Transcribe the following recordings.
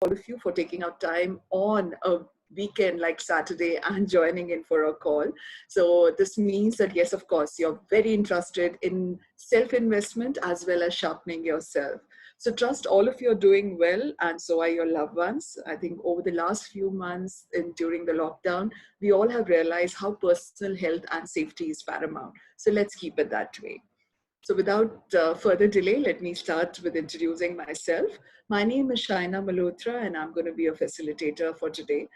all of you for taking out time on a weekend like Saturday and joining in for a call. So this means that, yes, of course, you're very interested in self-investment as well as sharpening yourself. So trust all of you are doing well, and so are your loved ones. I think over the last few months and during the lockdown, we all have realized how personal health and safety is paramount. So let's keep it that way. So without further delay, let me start with introducing myself. My name is Shaina Malhotra, and I'm going to be a facilitator for today.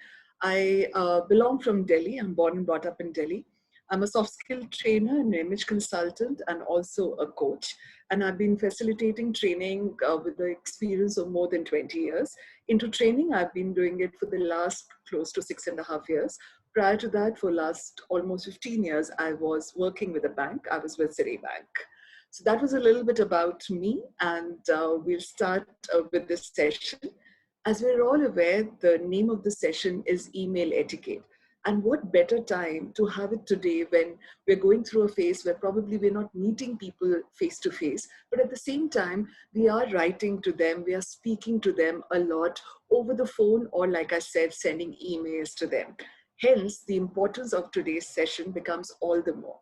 I belong from Delhi. I'm born and brought up in Delhi. I'm a soft skill trainer, an image consultant, and also a coach. And I've been facilitating training with the experience of more than 20 years. Into training, I've been doing it for the last close to 6.5 years. Prior to that, for last almost 15 years, I was working with a bank. I was with Citibank. So that was a little bit about me, and we'll start with this session. As we're all aware, the name of the session is email etiquette. And what better time to have it today when we're going through a phase where probably we're not meeting people face to face, but at the same time, we are writing to them, we are speaking to them a lot over the phone, or like I said, sending emails to them. Hence, the importance of today's session becomes all the more.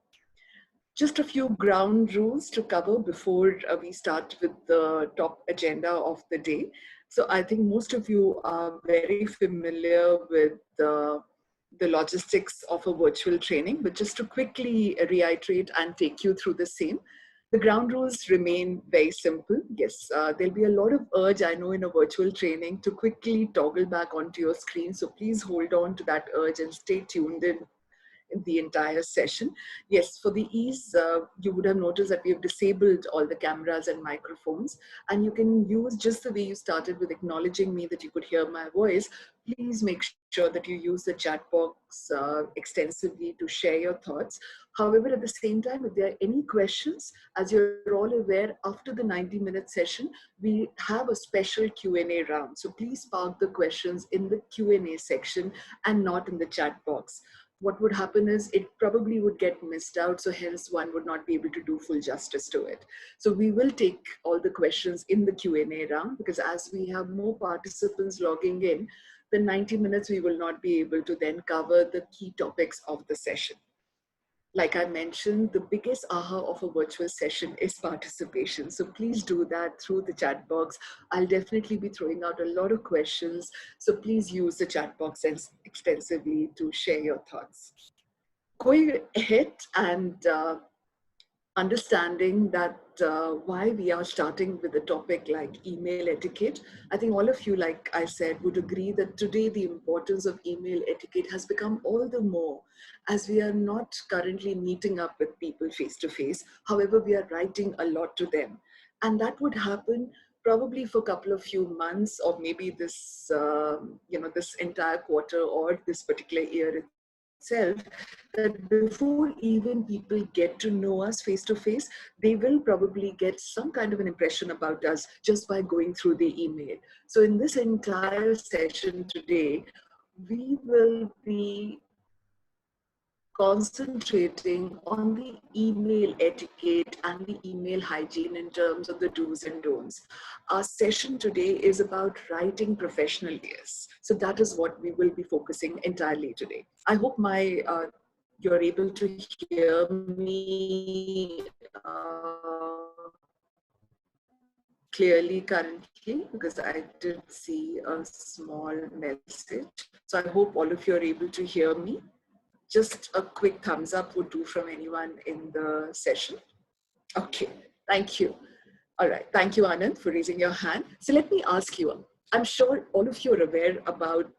Just a few ground rules to cover before we start with the top agenda of the day. So I think most of you are very familiar with the logistics of a virtual training, but just to quickly reiterate and take you through the same. The ground rules remain very simple. Yes, there'll be a lot of urge, I know, in a virtual training to quickly toggle back onto your screen. So please hold on to that urge and stay tuned in the entire session. Yes, for the ease, you would have noticed that we have disabled all the cameras and microphones, and you can use just the way you started with acknowledging me that you could hear my voice. Please make sure that you use the chat box extensively to share your thoughts. However, at the same time, if there are any questions, as you're all aware, after the 90-minute session, we have a special Q&A round. So please park the questions in the Q&A section and not in the chat box. What would happen is it probably would get missed out, so hence one would not be able to do full justice to it. So we will take all the questions in the Q&A round, because as we have more participants logging in, the 90 minutes we will not be able to then cover the key topics of the session. Like I mentioned, the biggest aha of a virtual session is participation. So please do that through the chat box. I'll definitely be throwing out a lot of questions. So please use the chat box extensively to share your thoughts. Going ahead and understanding that why we are starting with a topic like email etiquette. I think all of you, like I said, would agree that today the importance of email etiquette has become all the more, as we are not currently meeting up with people face to face. However, we are writing a lot to them. And that would happen probably for a couple of few months, or maybe this, this entire quarter or this particular year itself, that before even people get to know us face to face, they will probably get some kind of an impression about us just by going through the email. So in this entire session today, we will be concentrating on the email etiquette and the email hygiene in terms of the do's and don'ts. Our session today is about writing professional emails. So that is what we will be focusing entirely today. I hope you're able to hear me clearly currently, because I did see a small message. So I hope all of you are able to hear me. Just a quick thumbs up would do from anyone in the session. Okay, thank you. All right, thank you, Anand, for raising your hand. So let me ask you, I'm sure all of you are aware about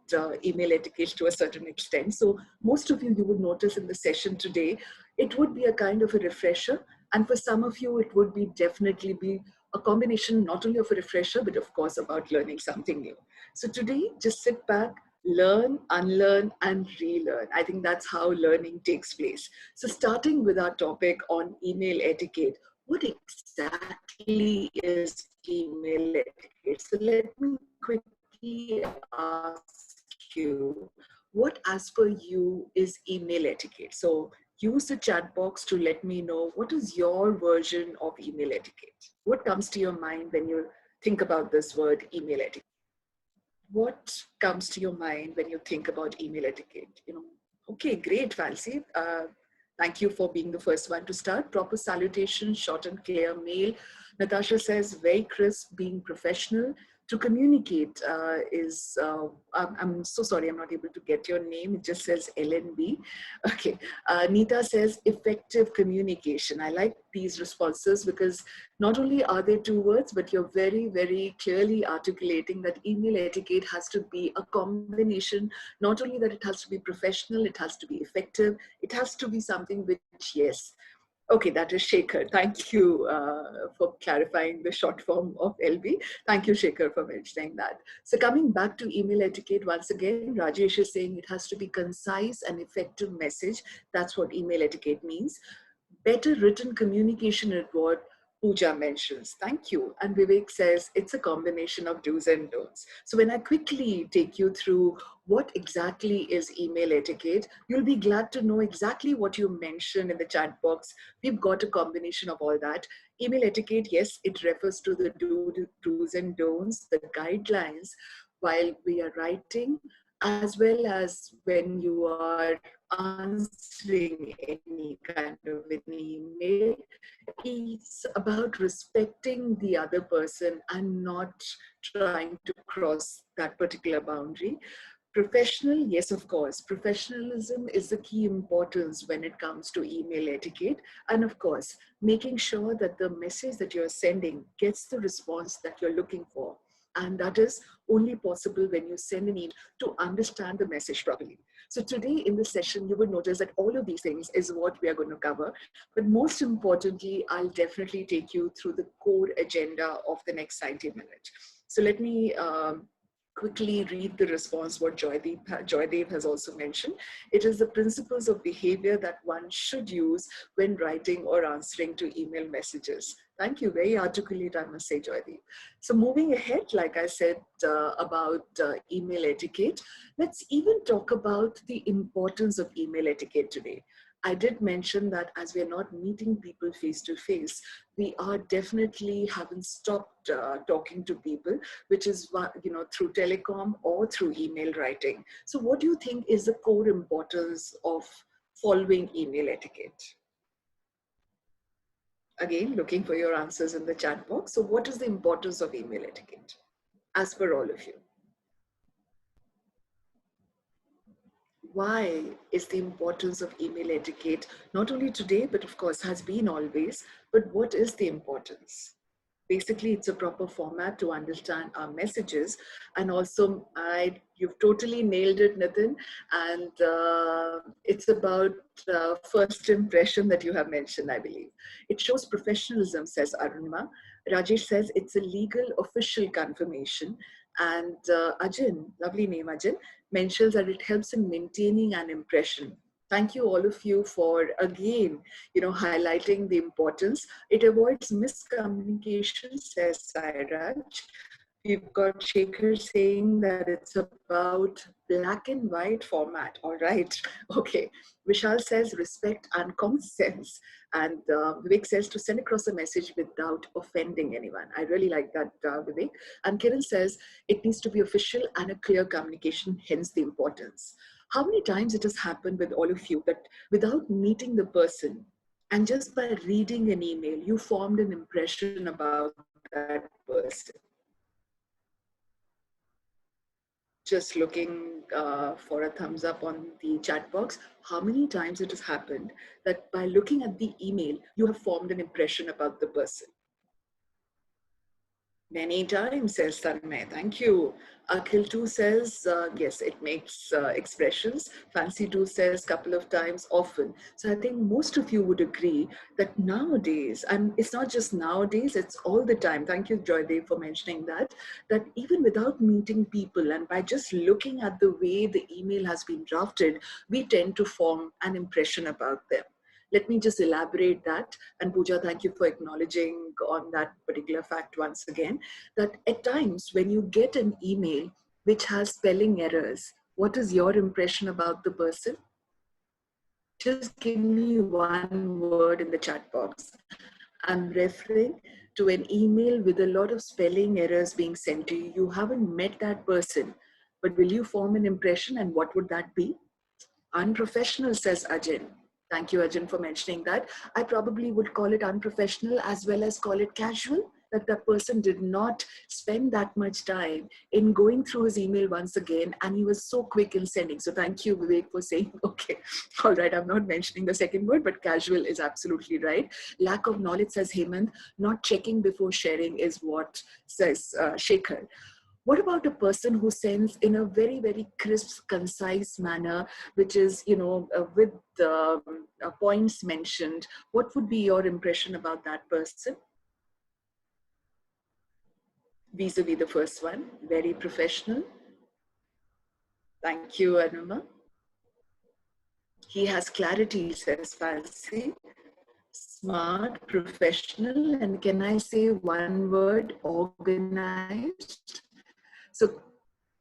email etiquette to a certain extent. So most of you would notice in the session today, it would be a kind of a refresher. And for some of you, it would be definitely be a combination not only of a refresher, but of course about learning something new. So today, just sit back, learn, unlearn, and relearn. I think that's how learning takes place. So starting with our topic on email etiquette, what exactly is email etiquette? So let me quickly ask you, what as per you is email etiquette? So use the chat box to let me know what is your version of email etiquette. What comes to your mind when you think about this word email etiquette? what comes to your mind when you think about email etiquette? Okay, great, Fancy. Thank you for being the first one to start. Proper salutation, short and clear mail. Natasha says, very crisp, being professional. To communicate I'm so sorry, I'm not able to get your name. It just says LNB. Okay. Neeta says, effective communication. I like these responses because not only are there two words, but you're very, very clearly articulating that email etiquette has to be a combination, not only that it has to be professional, it has to be effective, it has to be something which, yes. Okay, that is Shekhar. Thank you for clarifying the short form of LB. Thank you, Shekhar, for mentioning that. So coming back to email etiquette, once again, Rajesh is saying it has to be concise and effective message. That's what email etiquette means. Better written communication is what Pooja mentions. Thank you. And Vivek says it's a combination of do's and don'ts. So when I quickly take you through what exactly is email etiquette, you'll be glad to know exactly what you mentioned in the chat box. We've got a combination of all that. Email etiquette, yes, it refers to the do's and don'ts, the guidelines while we are writing, as well as when you are answering any kind of an email. It's about respecting the other person and not trying to cross that particular boundary. Professional, yes, of course. Professionalism is the key importance when it comes to email etiquette. And of course, making sure that the message that you're sending gets the response that you're looking for. And that is only possible when you send an email to understand the message properly. So today in this session, you will notice that all of these things is what we are going to cover. But most importantly, I'll definitely take you through the core agenda of the next 90 minutes. So let me quickly read the response what Joydev has also mentioned. It is the principles of behavior that one should use when writing or answering to email messages. Thank you. Very articulate, I must say, Joydev. So moving ahead, like I said about email etiquette, let's even talk about the importance of email etiquette today. I did mention that as we are not meeting people face to face, we are definitely haven't stopped talking to people, which is through telecom or through email writing. So what do you think is the core importance of following email etiquette? Again, looking for your answers in the chat box. So what is the importance of email etiquette as per all of you? Why is the importance of email etiquette not only today, but of course has been always, but what is the importance? Basically, it's a proper format to understand our messages. And also, you've totally nailed it, Nitin. And it's about first impression that you have mentioned, I believe. It shows professionalism, says Arunima. Rajesh says it's a legal official confirmation. And Ajin, lovely name Ajin, mentions that it helps in maintaining an impression. Thank you all of you for again, highlighting the importance. It avoids miscommunication, says Sairaj. We've got Shekhar saying that it's about black and white format. All right. Okay. Vishal says respect and common sense. And Vivek says to send across a message without offending anyone. I really like that, Vivek. And Kiran says it needs to be official and a clear communication, hence the importance. How many times it has happened with all of you that without meeting the person and just by reading an email, you formed an impression about that person? Just looking for a thumbs up on the chat box. How many times it has happened that by looking at the email, you have formed an impression about the person? Many times, says Tanmay. Thank you. Akhil too says, yes, it makes expressions. Fancy too says couple of times, often. So I think most of you would agree that nowadays, and it's not just nowadays, it's all the time. Thank you, Joydev, for mentioning that even without meeting people and by just looking at the way the email has been drafted, we tend to form an impression about them. Let me just elaborate that. And Pooja, thank you for acknowledging on that particular fact once again, that at times when you get an email which has spelling errors, what is your impression about the person? Just give me one word in the chat box. I'm referring to an email with a lot of spelling errors being sent to you. You haven't met that person, but will you form an impression, and what would that be? Unprofessional, says Ajin. Thank you, Ajin, for mentioning that. I probably would call it unprofessional as well as call it casual, that the person did not spend that much time in going through his email once again, and he was so quick in sending. So thank you, Vivek, for saying, okay, all right, I'm not mentioning the second word, but casual is absolutely right. Lack of knowledge, says Hemant. Not checking before sharing is what, says Shekhar. What about a person who sends in a very, very crisp, concise manner, which is, with the points mentioned? What would be your impression about that person? Vis-a-vis the first one, very professional. Thank you, Anuma. He has clarity, says Fancy. Smart, professional, and can I say one word, organized? So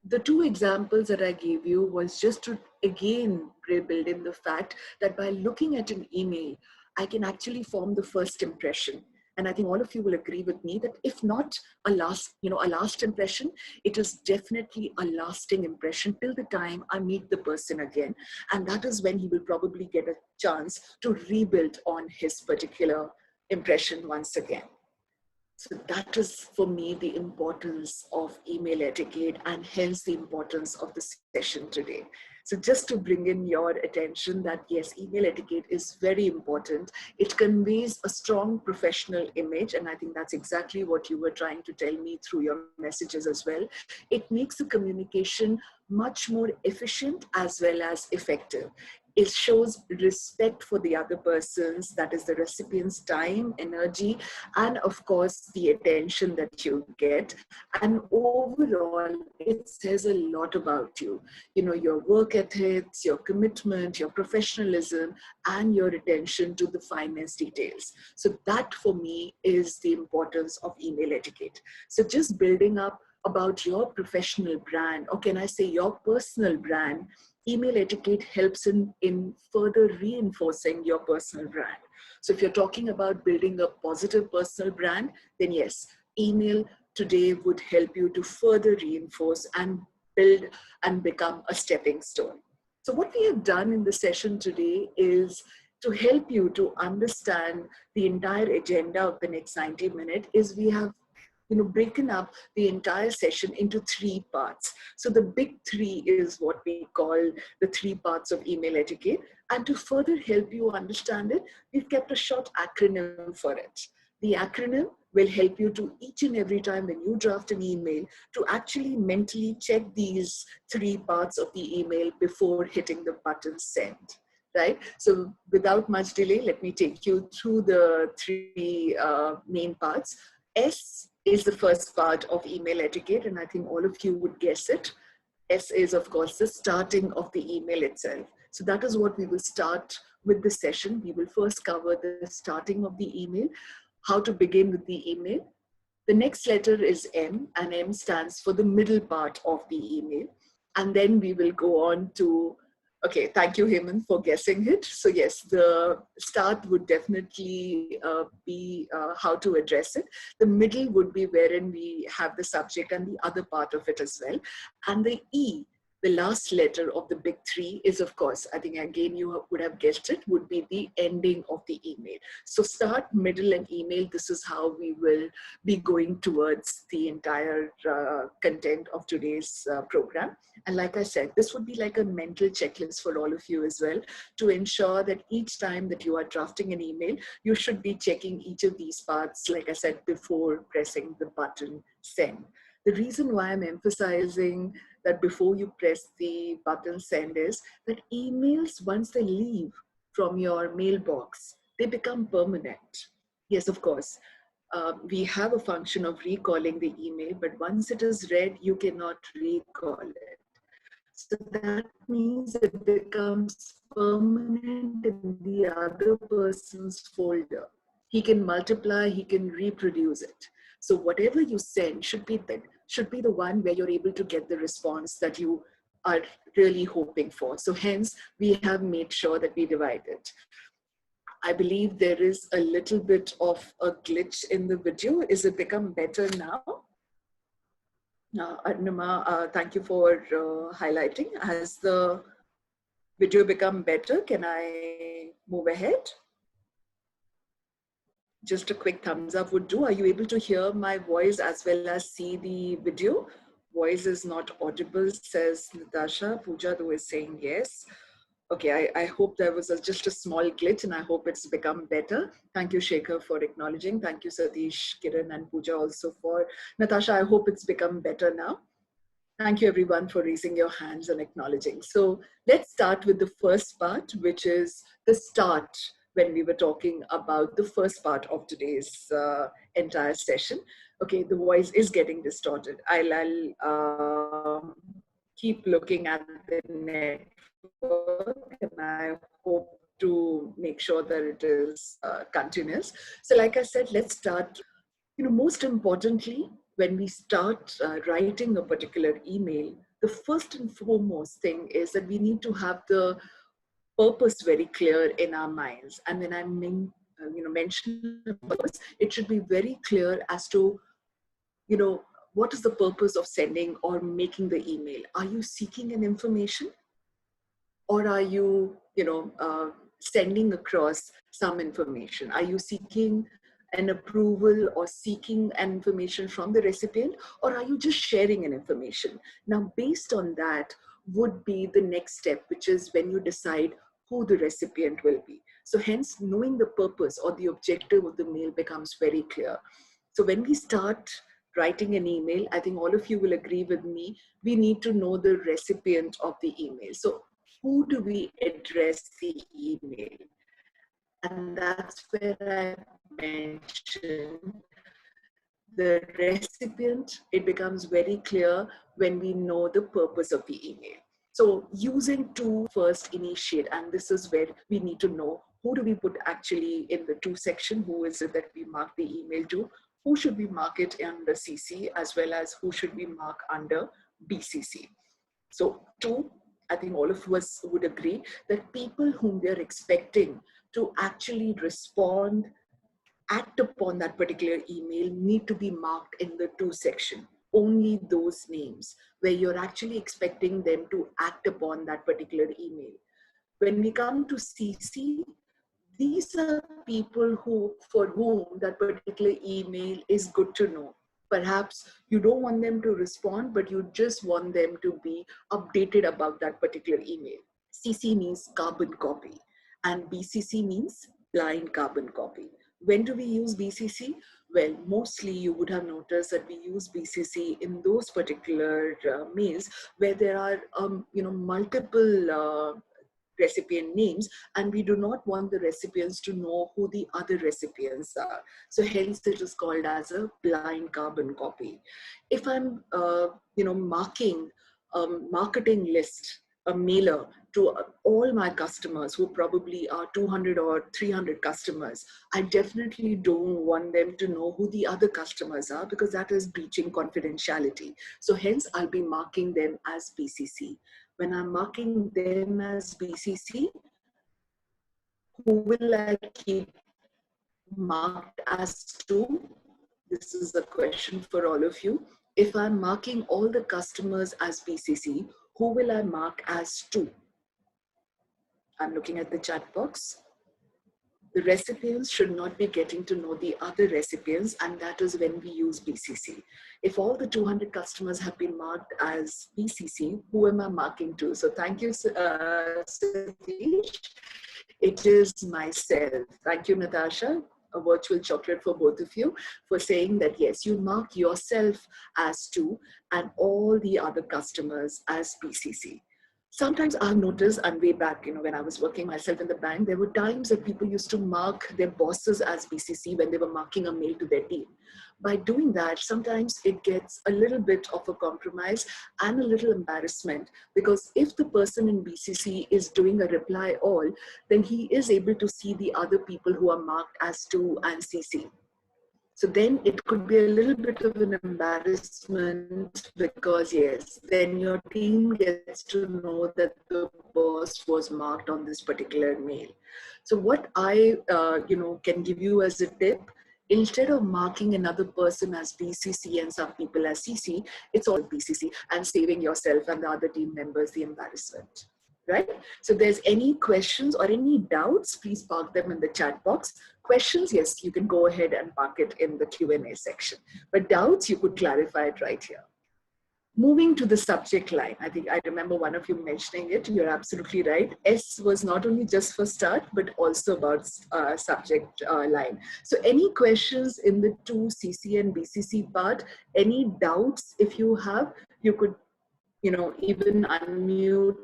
the two examples that I gave you was just to again build in the fact that by looking at an email, I can actually form the first impression. And I think all of you will agree with me that if not a last impression, it is definitely a lasting impression till the time I meet the person again. And that is when he will probably get a chance to rebuild on his particular impression once again. So that is for me the importance of email etiquette, and hence the importance of the session today. So just to bring in your attention that yes, email etiquette is very important. It conveys a strong professional image, and I think that's exactly what you were trying to tell me through your messages as well. It makes the communication much more efficient as well as effective. It shows respect for the other person's, that is the recipient's time, energy, and of course the attention that you get. And overall, it says a lot about you. Your work ethics, your commitment, your professionalism, and your attention to the finest details. So that for me is the importance of email etiquette. So just building up about your professional brand, or can I say your personal brand, email etiquette helps in further reinforcing your personal brand. So if you're talking about building a positive personal brand, then yes, email today would help you to further reinforce and build and become a stepping stone. So what we have done in the session today is to help you to understand the entire agenda of the next 90 minutes is we have broken up the entire session into 3 parts. So the big 3 is what we call the 3 parts of email etiquette. And to further help you understand it, we've kept a short acronym for it. The acronym will help you to each and every time when you draft an email to actually mentally check these 3 parts of the email before hitting the button send. Right? So without much delay, let me take you through the 3 main parts. S is the first part of email etiquette, and I think all of you would guess it. S is, of course, the starting of the email itself. So that is what we will start with the session. We will first cover the starting of the email, how to begin with the email. The next letter is M, and M stands for the middle part of the email. And then we will go on to, okay, thank you, Hemant, for guessing it. So yes, the start would definitely be how to address it. The middle would be wherein we have the subject and the other part of it as well. And the E, the last letter of the big 3 is, of course, I think again you would have guessed it, would be the ending of the email. So start, middle, and email, this is how we will be going towards the entire content of today's program. And like I said, this would be like a mental checklist for all of you as well, to ensure that each time that you are drafting an email, you should be checking each of these parts, like I said, before pressing the button send. The reason why I'm emphasizing that before you press the button send is that emails, once they leave from your mailbox, they become permanent. Yes, of course. We have a function of recalling the email, but once it is read, you cannot recall it. So that means it becomes permanent in the other person's folder. He can multiply, he can reproduce it. So whatever you send should be the one where you're able to get the response that you are really hoping for. So hence, we have made sure that we divide it. I believe there is a little bit of a glitch in the video. Is it become better now? Arnima, thank you for highlighting. Has the video become better? Can I move ahead? Just a quick thumbs up would do. Are you able to hear my voice as well as see the video? Voice is not audible, says Natasha. Pooja, though, is saying yes. Okay, I hope there was just a small glitch and I hope it's become better. Thank you, Shekhar, for acknowledging. Thank you, Satish, Kiran, and Pooja also for. Natasha, I hope it's become better now. Thank you everyone for raising your hands and acknowledging. So let's start with the first part, which is the start when we were talking about the first part of today's entire session. Okay, the voice is getting distorted. I'll keep looking at the network and I hope to make sure that it is continuous. So like I said, let's start. Most importantly, when we start writing a particular email, the first and foremost thing is that we need to have the purpose very clear in our minds. And when I mention purpose, it should be very clear as to, what is the purpose of sending or making the email? Are you seeking an information? Or are you, sending across some information? Are you seeking an approval or seeking an information from the recipient? Or are you just sharing an information? Now, based on that would be the next step, which is when you decide who the recipient will be. So hence, knowing the purpose or the objective of the mail becomes very clear. So when we start writing an email, I think all of you will agree with me, we need to know the recipient of the email. So who do we address the email? And that's where I mentioned the recipient. It becomes very clear when we know the purpose of the email. So using to first initiate, and this is where we need to know who do we put actually in the to section, who is it that we mark the email to, who should we mark it under CC, as well as who should we mark under BCC. So two, I think all of us would agree that people whom we are expecting to actually respond, act upon that particular email need to be marked in the to section. Only those names where you're actually expecting them to act upon that particular email. When we come to CC, these are people for whom that particular email is good to know. Perhaps you don't want them to respond, but you just want them to be updated about that particular email. CC means carbon copy and BCC means blind carbon copy. When do we use BCC? Well, mostly you would have noticed that we use BCC in those particular mails where there are multiple recipient names, and we do not want the recipients to know who the other recipients are. So hence it is called as a blind carbon copy. If I'm marking a marketing list, a mailer to all my customers who probably are 200 or 300 customers, I definitely don't want them to know who the other customers are, because that is breaching confidentiality. So hence I'll be marking them as BCC. When I'm marking them as BCC, who will I keep marked as to? This is a question for all of you. If I'm marking all the customers as BCC, who will I mark as to? I'm looking at the chat box. The recipients should not be getting to know the other recipients, and that is when we use BCC. If all the 200 customers have been marked as BCC, who am I marking to? So thank you, Satish. It is myself. Thank you, Natasha. A virtual chocolate for both of you for saying that, yes, you mark yourself as to and all the other customers as BCC. Sometimes I've noticed, and way back, when I was working myself in the bank, there were times that people used to mark their bosses as BCC when they were marking a mail to their team. By doing that, sometimes it gets a little bit of a compromise and a little embarrassment, because if the person in BCC is doing a reply all, then he is able to see the other people who are marked as to and CC. So then it could be a little bit of an embarrassment because yes, then your team gets to know that the boss was marked on this particular mail. So what I can give you as a tip, instead of marking another person as BCC and some people as CC, it's all BCC and saving yourself and the other team members the embarrassment. Right? So if there's any questions or any doubts, please park them in the chat box. Questions, yes, you can go ahead and park it in the Q&A section. But doubts, you could clarify it right here. Moving to the subject line, I think I remember one of you mentioning it. You're absolutely right. S was not only just for start, but also about subject line. So any questions in the two CC and BCC part, any doubts if you have, you could even unmute,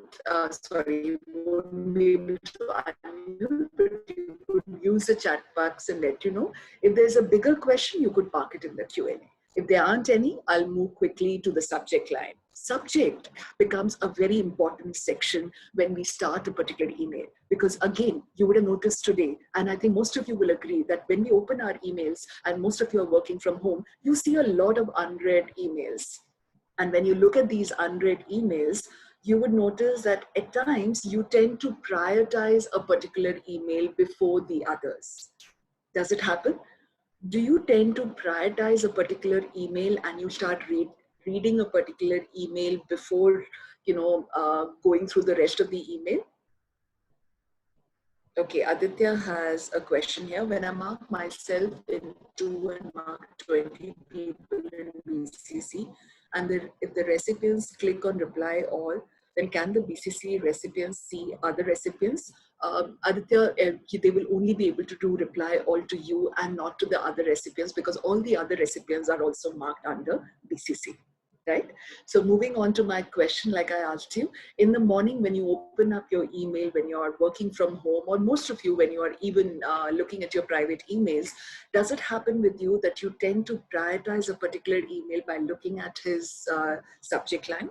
sorry, you won't be able to unmute, but you could use the chat box and let you know. If there's a bigger question, you could park it in the Q&A. If there aren't any, I'll move quickly to the subject line. Subject becomes a very important section when we start a particular email, because again, you would have noticed today, and I think most of you will agree that when we open our emails, and most of you are working from home, you see a lot of unread emails. And when you look at these unread emails, you would notice that at times you tend to prioritize a particular email before the others. Does it happen? Do you tend to prioritize a particular email and you start reading a particular email before, going through the rest of the email? Okay, Aditya has a question here. When I mark myself in 2 and mark 20 people in BCC, and if the recipients click on reply all, then can the BCC recipients see other recipients? Aditya, they will only be able to do reply all to you and not to the other recipients, because all the other recipients are also marked under BCC. Right? So moving on to my question, like I asked you, in the morning when you open up your email, when you are working from home, or most of you when you are even looking at your private emails, does it happen with you that you tend to prioritize a particular email by looking at his subject line?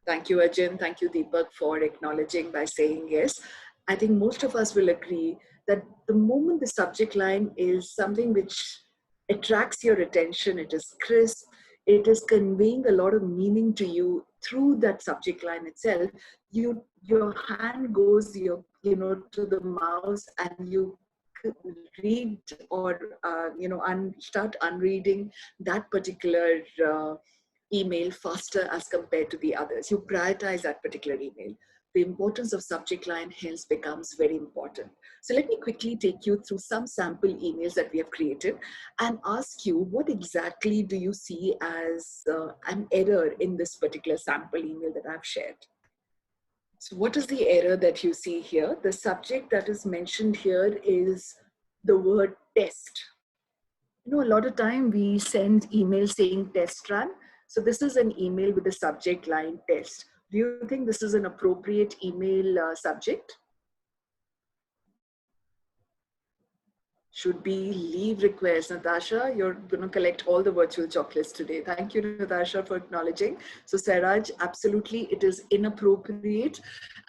Thank you, Ajin. Thank you, Deepak, for acknowledging by saying yes. I think most of us will agree that the moment the subject line is something which attracts your attention, it is crisp, it is conveying a lot of meaning to you through that subject line itself, your hand goes to the mouse and you read or start unreading that particular email faster as compared to the others. You prioritize that particular email. The importance of subject line hence becomes very important. So let me quickly take you through some sample emails that we have created and ask you, what exactly do you see as an error in this particular sample email that I've shared? So what is the error that you see here? The subject that is mentioned here is the word test. A lot of time we send emails saying test run. So this is an email with the subject line test. Do you think this is an appropriate email subject? Should be leave request. Natasha, you're going to collect all the virtual chocolates today. Thank you, Natasha, for acknowledging. So Saraj, absolutely, it is inappropriate.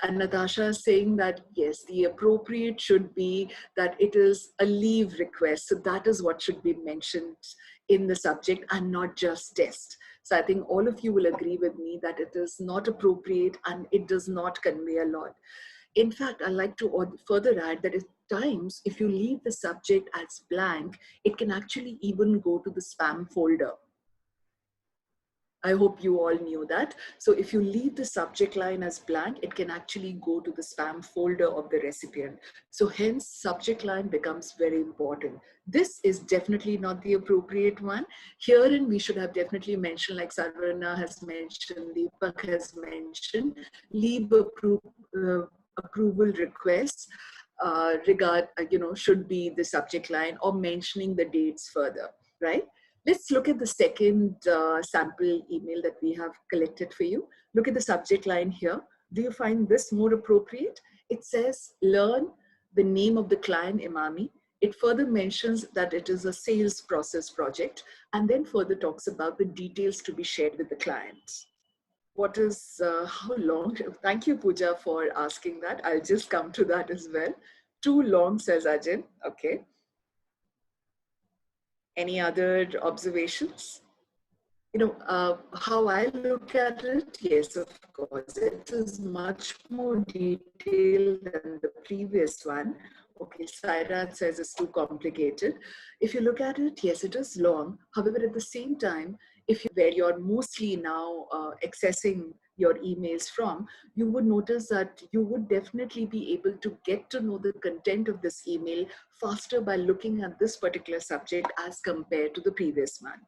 And Natasha is saying that, yes, the appropriate should be that it is a leave request. So that is what should be mentioned in the subject and not just test. So I think all of you will agree with me that it is not appropriate and it does not convey a lot. In fact, I like to further add that at times, if you leave the subject as blank, it can actually even go to the spam folder. I hope you all knew that. So if you leave the subject line as blank, it can actually go to the spam folder of the recipient. So hence, subject line becomes very important. This is definitely not the appropriate one. Herein, we should have definitely mentioned, like Sarvana has mentioned, Deepak has mentioned, leave approval requests should be the subject line or mentioning the dates further, right? Let's look at the second sample email that we have collected for you. Look at the subject line here. Do you find this more appropriate? It says, learn the name of the client, Imami. It further mentions that it is a sales process project and then further talks about the details to be shared with the client. What is, how long? Thank you, Pooja, for asking that. I'll just come to that as well. Too long, says Ajin. Okay. Any other observations? How I look at it, yes, of course, it is much more detailed than the previous one. Okay, Sairat says it's too complicated. If you look at it, yes, it is long. However, at the same time, if you where you're mostly now accessing your emails from, you would notice that you would definitely be able to get to know the content of this email faster by looking at this particular subject as compared to the previous one.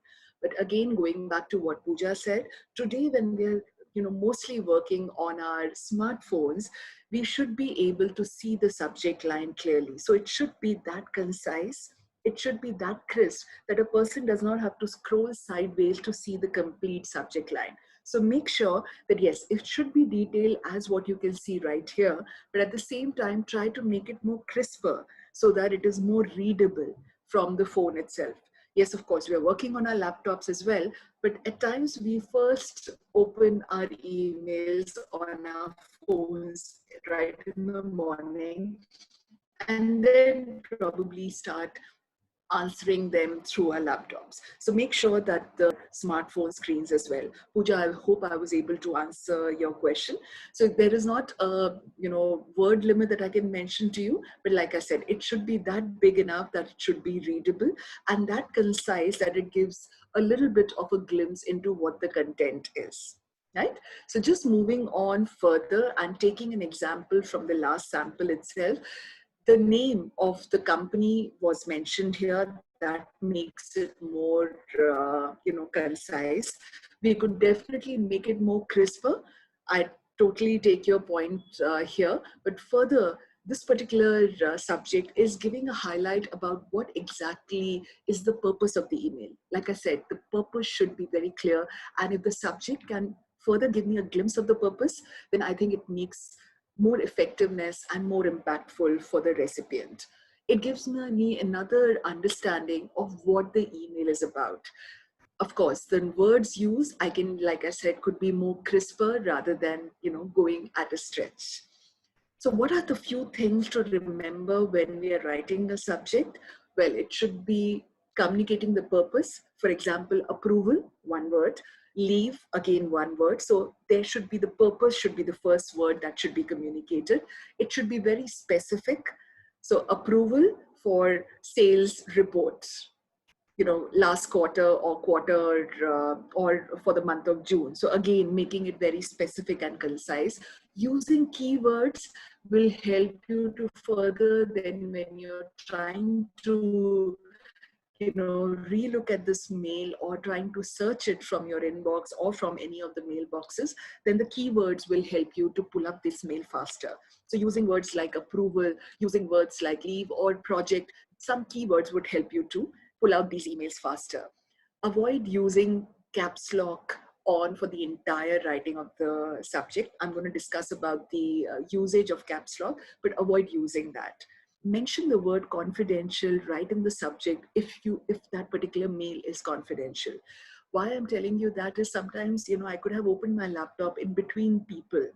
But again, going back to what Pooja said, today when we're mostly working on our smartphones, we should be able to see the subject line clearly. So it should be that concise. It should be that crisp that a person does not have to scroll sideways to see the complete subject line. So make sure that yes, it should be detailed as what you can see right here, but at the same time, try to make it more crisper so that it is more readable from the phone itself. Yes, of course, we are working on our laptops as well, but at times we first open our emails on our phones right in the morning and then probably start answering them through our laptops. So make sure that the smartphone screens as well. Pooja, I hope I was able to answer your question. So there is not a word limit that I can mention to you, but like I said, it should be that big enough that it should be readable and that concise that it gives a little bit of a glimpse into what the content is. Right? So just moving on further and taking an example from the last sample itself, the name of the company was mentioned here. That makes it more concise. We could definitely make it more crisper. I totally take your point here, but further, this particular subject is giving a highlight about what exactly is the purpose of the email. Like I said, the purpose should be very clear, and if the subject can further give me a glimpse of the purpose, then I think it makes more effectiveness and more impactful for the recipient. It gives me another understanding of what the email is about. Of course, the words used, I can, like I said, could be more crisper rather than, going at a stretch. So what are the few things to remember when we are writing a subject? Well, it should be communicating the purpose. For example, approval, one word. Leave, again, one word. So there should be the purpose, should be the first word that should be communicated. It should be very specific. So approval for sales reports, last quarter or quarter or for the month of June. So again, making it very specific and concise. Using keywords will help you to further then when you're trying to relook at this mail or trying to search it from your inbox or from any of the mailboxes, then the keywords will help you to pull up this mail faster. So using words like approval, using words like leave or project, some keywords would help you to pull out these emails faster. Avoid using caps lock on for the entire writing of the subject. I'm going to discuss about the usage of caps lock, but avoid using that. Mention the word confidential right in the subject if that particular mail is confidential. Why I'm telling you that is sometimes, I could have opened my laptop in between people.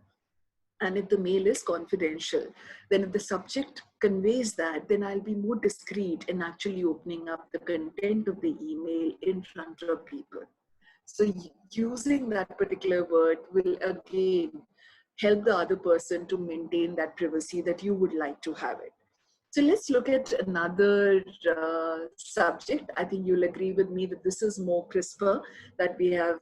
And if the mail is confidential, then if the subject conveys that, then I'll be more discreet in actually opening up the content of the email in front of people. So using that particular word will again help the other person to maintain that privacy that you would like to have it. So let's look at another subject. I think you'll agree with me that this is more crisper that we have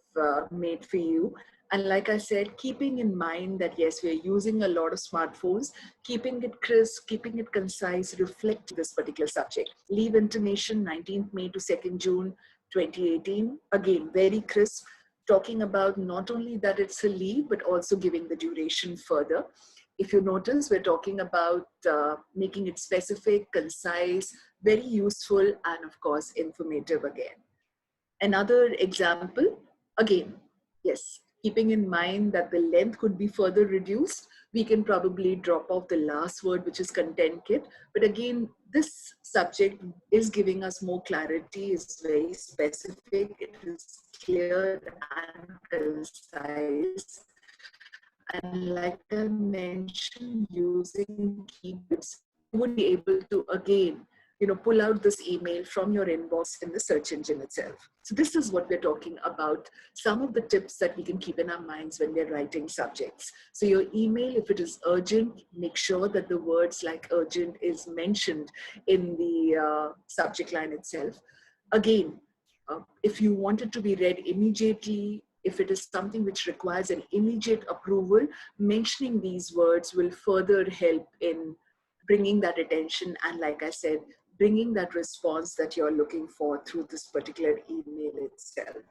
made for you. And like I said, keeping in mind that yes, we're using a lot of smartphones, keeping it crisp, keeping it concise, reflect this particular subject. Leave intimation, 19th May to 2nd June 2018. Again, very crisp, talking about not only that it's a leave, but also giving the duration further. If you notice, we're talking about making it specific, concise, very useful, and of course, informative again. Another example, again, yes, keeping in mind that the length could be further reduced, we can probably drop off the last word, which is content kit. But again, this subject is giving us more clarity, it's very specific, it is clear and concise. And like I mentioned, using keywords, you would be able to again pull out this email from your inbox in the search engine itself. So this is what we're talking about, some of the tips that we can keep in our minds when we're writing subjects. So your email, if it is urgent, make sure that the words like urgent is mentioned in the subject line itself. Again, if you want it to be read immediately, if it is something which requires an immediate approval, mentioning these words will further help in bringing that attention and, like I said, bringing that response that you're looking for through this particular email itself.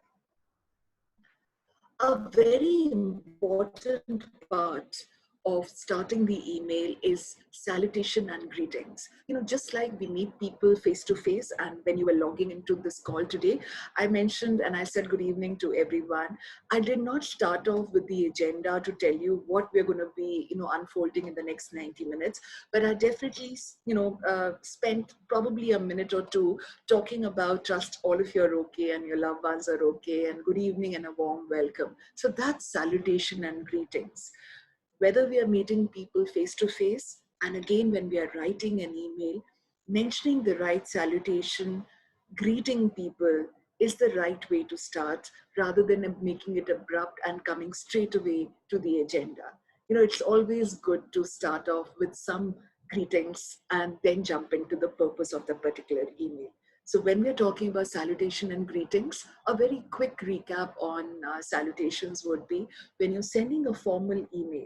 A very important part of starting the email is salutation and greetings. Just like we meet people face to face, and when you were logging into this call today, I mentioned and I said good evening to everyone. I did not start off with the agenda to tell you what we're going to be, unfolding in the next 90 minutes, but I definitely, spent probably a minute or two talking about trust all of you are okay and your loved ones are okay, and good evening and a warm welcome. So that's salutation and greetings. Whether we are meeting people face to face, and again, when we are writing an email, mentioning the right salutation, greeting people is the right way to start rather than making it abrupt and coming straight away to the agenda. It's always good to start off with some greetings and then jump into the purpose of the particular email. So when we're talking about salutation and greetings, a very quick recap on salutations would be when you're sending a formal email.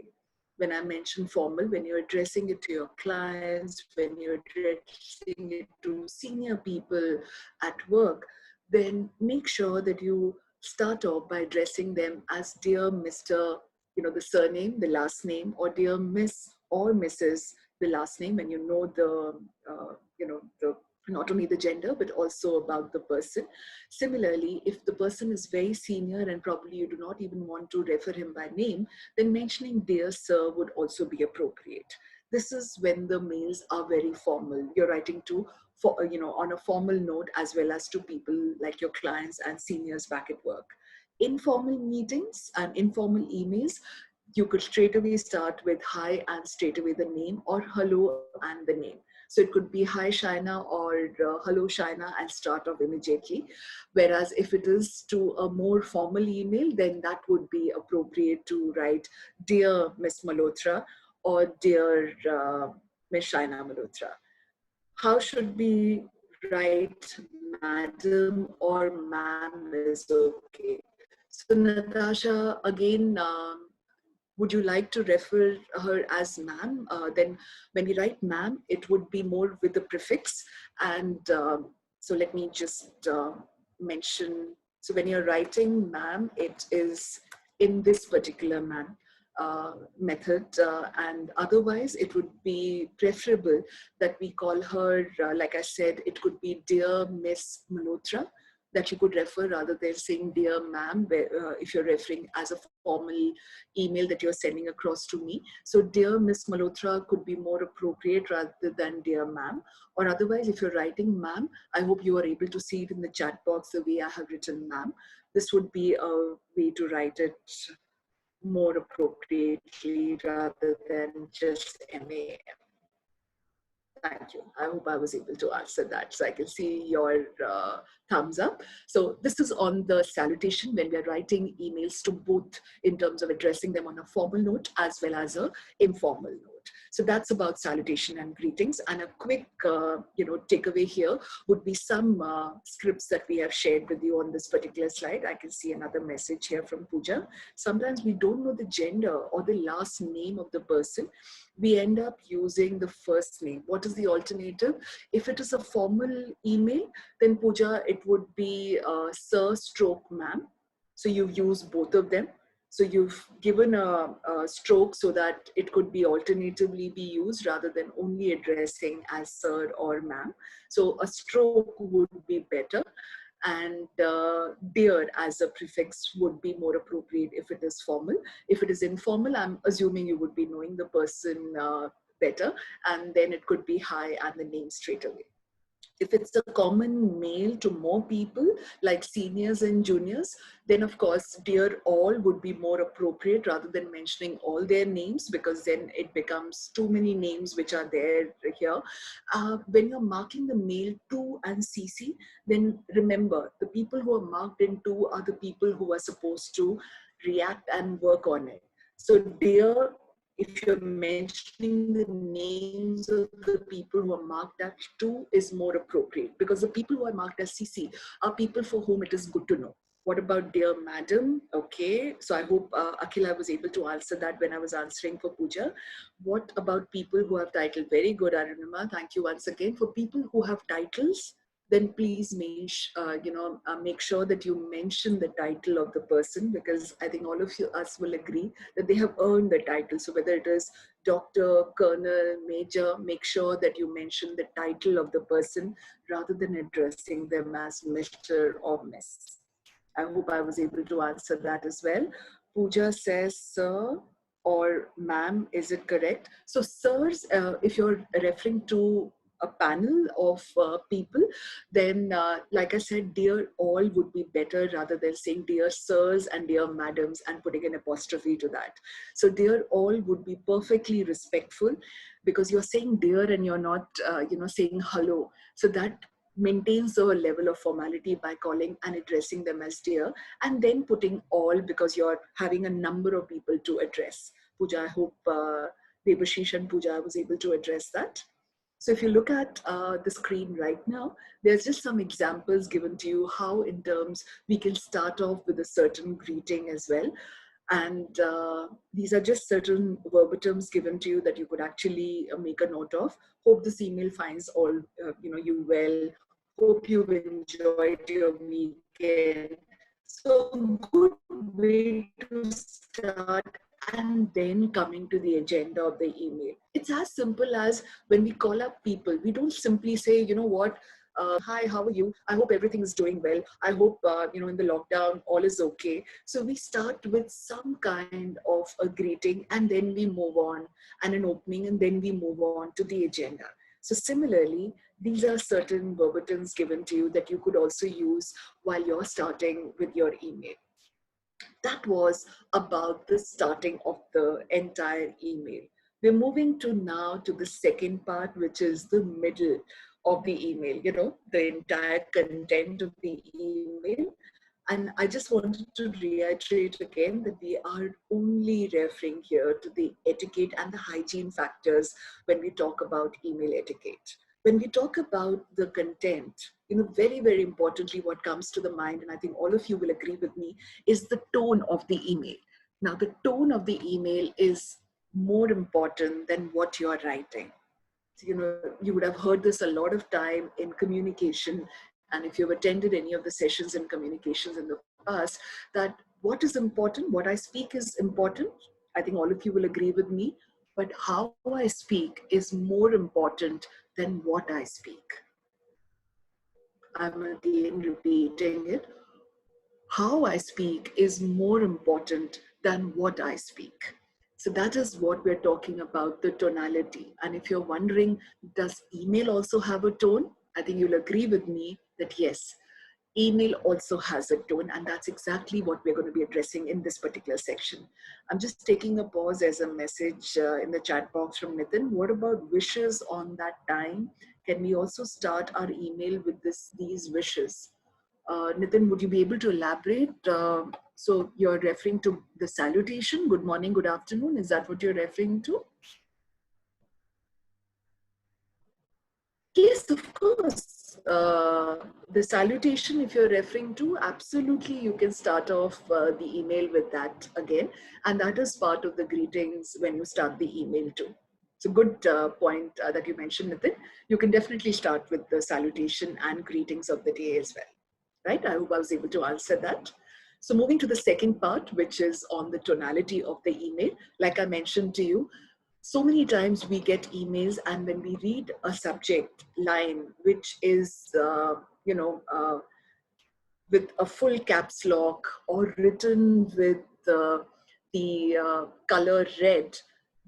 When I mention formal, when you're addressing it to your clients, when you're addressing it to senior people at work, then make sure that you start off by addressing them as dear Mr., the surname, the last name, or dear Miss or Mrs., the last name, and the, the not only the gender, but also about the person. Similarly, if the person is very senior and probably you do not even want to refer him by name, then mentioning dear sir would also be appropriate. This is when the mails are very formal. You're writing to, on a formal note, as well as to people like your clients and seniors back at work. Informal meetings and informal emails, you could straight away start with hi and straight away the name, or hello and the name. So it could be hi Shaina or hello Shaina and start off immediately. Whereas if it is to a more formal email, then that would be appropriate to write dear Miss Malhotra or dear Miss Shaina Malhotra. How should we write madam or ma'am is okay. So Natasha, again, would you like to refer her as ma'am? Then when we write ma'am, it would be more with the prefix. And so let me just mention, so when you're writing ma'am, it is in this particular ma'am method. And otherwise, it would be preferable that we call her, like I said, it could be dear Miss Malhotra, that you could refer rather than saying dear ma'am, if you're referring as a formal email that you're sending across to me. So dear Miss Malhotra could be more appropriate rather than dear ma'am. Or otherwise, if you're writing ma'am, I hope you are able to see it in the chat box the way I have written ma'am. This would be a way to write it more appropriately rather than just MAM. Thank you. I hope I was able to answer that. So I can see your thumbs up. So this is on the salutation when we're writing emails to both in terms of addressing them on a formal note as well as a informal note. So that's about salutation and greetings. And a quick, takeaway here would be some scripts that we have shared with you on this particular slide. I can see another message here from Pooja. Sometimes we don't know the gender or the last name of the person. We end up using the first name. What is the alternative? If it is a formal email, then Pooja, it would be sir stroke ma'am. So you've used both of them. So you've given a stroke so that it could be alternatively be used rather than only addressing as sir or ma'am. So a stroke would be better. And dear as a prefix would be more appropriate if it is formal. If it is informal, I'm assuming you would be knowing the person better, and then it could be hi and the name straight away. If it's a common mail to more people, like seniors and juniors, then of course, dear all would be more appropriate rather than mentioning all their names, because then it becomes too many names which are there here. When you're marking the mail to and CC, then remember the people who are marked in to are the people who are supposed to react and work on it. So dear, if you're mentioning the names of the people who are marked as to, is more appropriate, because the people who are marked as CC are people for whom it is good to know. What about dear madam? Okay, so I hope Akhila was able to answer that when I was answering for Pooja. What about people who have title? Very good, Arunima. Thank you once again. For people who have titles, then please make sure that you mention the title of the person, because I think all of us will agree that they have earned the title. So whether it is doctor, colonel, major, make sure that you mention the title of the person rather than addressing them as Mr. or Miss. I hope I was able to answer that as well. Pooja says, sir or ma'am, is it correct? So sirs, if you're referring to a panel of people, then like I said, dear all would be better rather than saying dear sirs and dear madams and putting an apostrophe to that. So dear all would be perfectly respectful, because you're saying dear and you're not saying hello. So that maintains a level of formality by calling and addressing them as dear, and then putting all, because you're having a number of people to address. Pooja, I hope Debashish and Pooja, I was able to address that. So if you look at the screen right now, there's just some examples given to you how in terms we can start off with a certain greeting as well. And these are just certain verbatims given to you that you could actually make a note of. Hope this email finds all you well. Hope you've enjoyed your weekend. So good way to start, and then coming to the agenda of the email. It's as simple as when we call up people, we don't simply say, you know what, hi, how are you? I hope everything is doing well. I hope, in the lockdown, all is okay. So we start with some kind of a greeting, and then we move on, and an opening, and then we move on to the agenda. So similarly, these are certain verbatims given to you that you could also use while you're starting with your email. That was about the starting of the entire email. We're moving to now to the second part, which is the middle of the email, the entire content of the email. And I just wanted to reiterate again that we are only referring here to the etiquette and the hygiene factors when we talk about email etiquette. When we talk about the content, very, very importantly, what comes to the mind, and I think all of you will agree with me, is the tone of the email. Now, the tone of the email is more important than what you're writing. You would have heard this a lot of time in communication, and if you've attended any of the sessions in communications in the past, that what is important, what I speak is important. I think all of you will agree with me, but how I speak is more important than what I speak. I'm again repeating it. How I speak is more important than what I speak. So that is what we're talking about, the tonality. And if you're wondering, does email also have a tone? I think you'll agree with me that yes, email also has a tone, and that's exactly what we're going to be addressing in this particular section. I'm just taking a pause as a message in the chat box from Nitin. What about wishes on that time? Can we also start our email with these wishes? Nitin, would you be able to elaborate? So you're referring to the salutation, good morning, good afternoon. Is that what you're referring to? Yes, of course. The salutation, if you're referring to, absolutely, you can start off the email with that again. And that is part of the greetings when you start the email too. It's a good point that you mentioned, Nitin. You can definitely start with the salutation and greetings of the day as well. Right? I hope I was able to answer that. So moving to the second part, which is on the tonality of the email. Like I mentioned to you, so many times we get emails, and when we read a subject line, which is, with a full caps lock or written with the color red,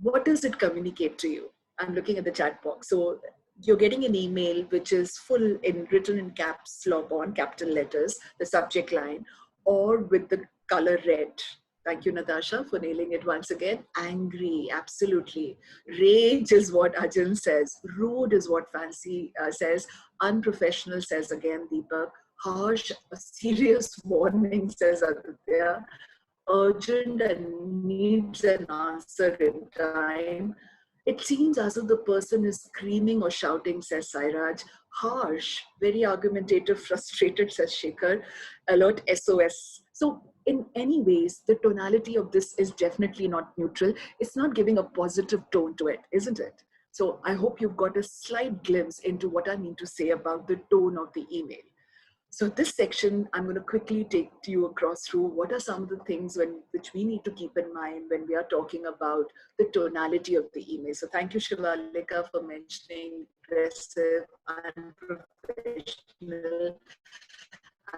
what does it communicate to you? I'm looking at the chat box. So you're getting an email which is full in written in caps lock on capital letters, the subject line, or with the color red. Thank you, Natasha, for nailing it once again. Angry, absolutely. Rage is what Ajahn says. Rude is what Fancy says. Unprofessional says again Deepak. Harsh, a serious warning says Aditya. Urgent and needs an answer in time. It seems as if the person is screaming or shouting, says Sairaj. Harsh, very argumentative, frustrated, says Shekhar. Alert, SOS. So, in any ways, the tonality of this is definitely not neutral. It's not giving a positive tone to it, isn't it? So, I hope you've got a slight glimpse into what I mean to say about the tone of the email. So this section, I'm going to quickly take you across through what are some of the things which we need to keep in mind when we are talking about the tonality of the email. So thank you, Shivalika, for mentioning aggressive, unprofessional,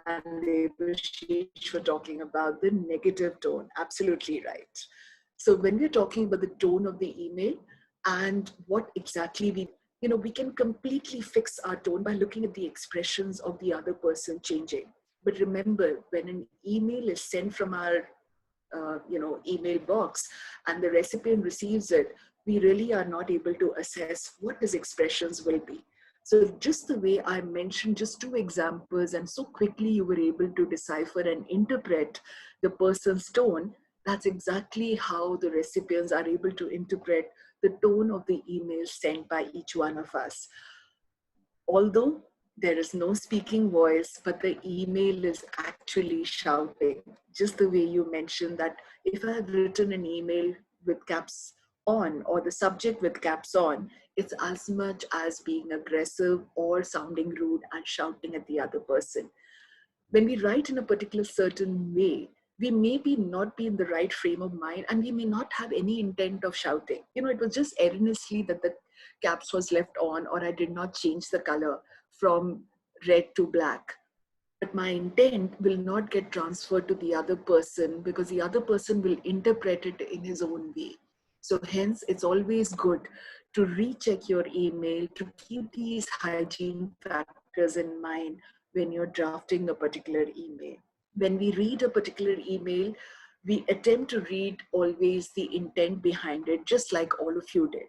and Devashish for talking about the negative tone. Absolutely right. So when we're talking about the tone of the email and what exactly we can completely fix our tone by looking at the expressions of the other person changing. But remember, when an email is sent from our email box and the recipient receives it, we really are not able to assess what his expressions will be. So just the way I mentioned just two examples and so quickly you were able to decipher and interpret the person's tone, that's exactly how the recipients are able to interpret the tone of the email sent by each one of us. Although there is no speaking voice, but the email is actually shouting. Just the way you mentioned that if I have written an email with caps on or the subject with caps on, it's as much as being aggressive or sounding rude and shouting at the other person. When we write in a particular certain way, we maybe not be in the right frame of mind and we may not have any intent of shouting. It was just erroneously that the caps was left on or I did not change the color from red to black. But my intent will not get transferred to the other person because the other person will interpret it in his own way. So hence, it's always good to recheck your email to keep these hygiene factors in mind when you're drafting a particular email. When we read a particular email, we attempt to read always the intent behind it, just like all of you did.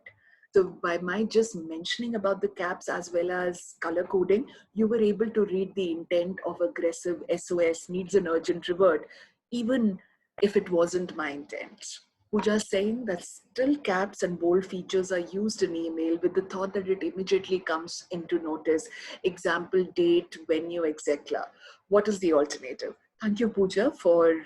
So by my just mentioning about the caps as well as color coding, you were able to read the intent of aggressive SOS, needs an urgent revert, even if it wasn't my intent. Pooja is saying that still caps and bold features are used in email with the thought that it immediately comes into notice. Example, date, venue, etc. What is the alternative? Thank you, Pooja, for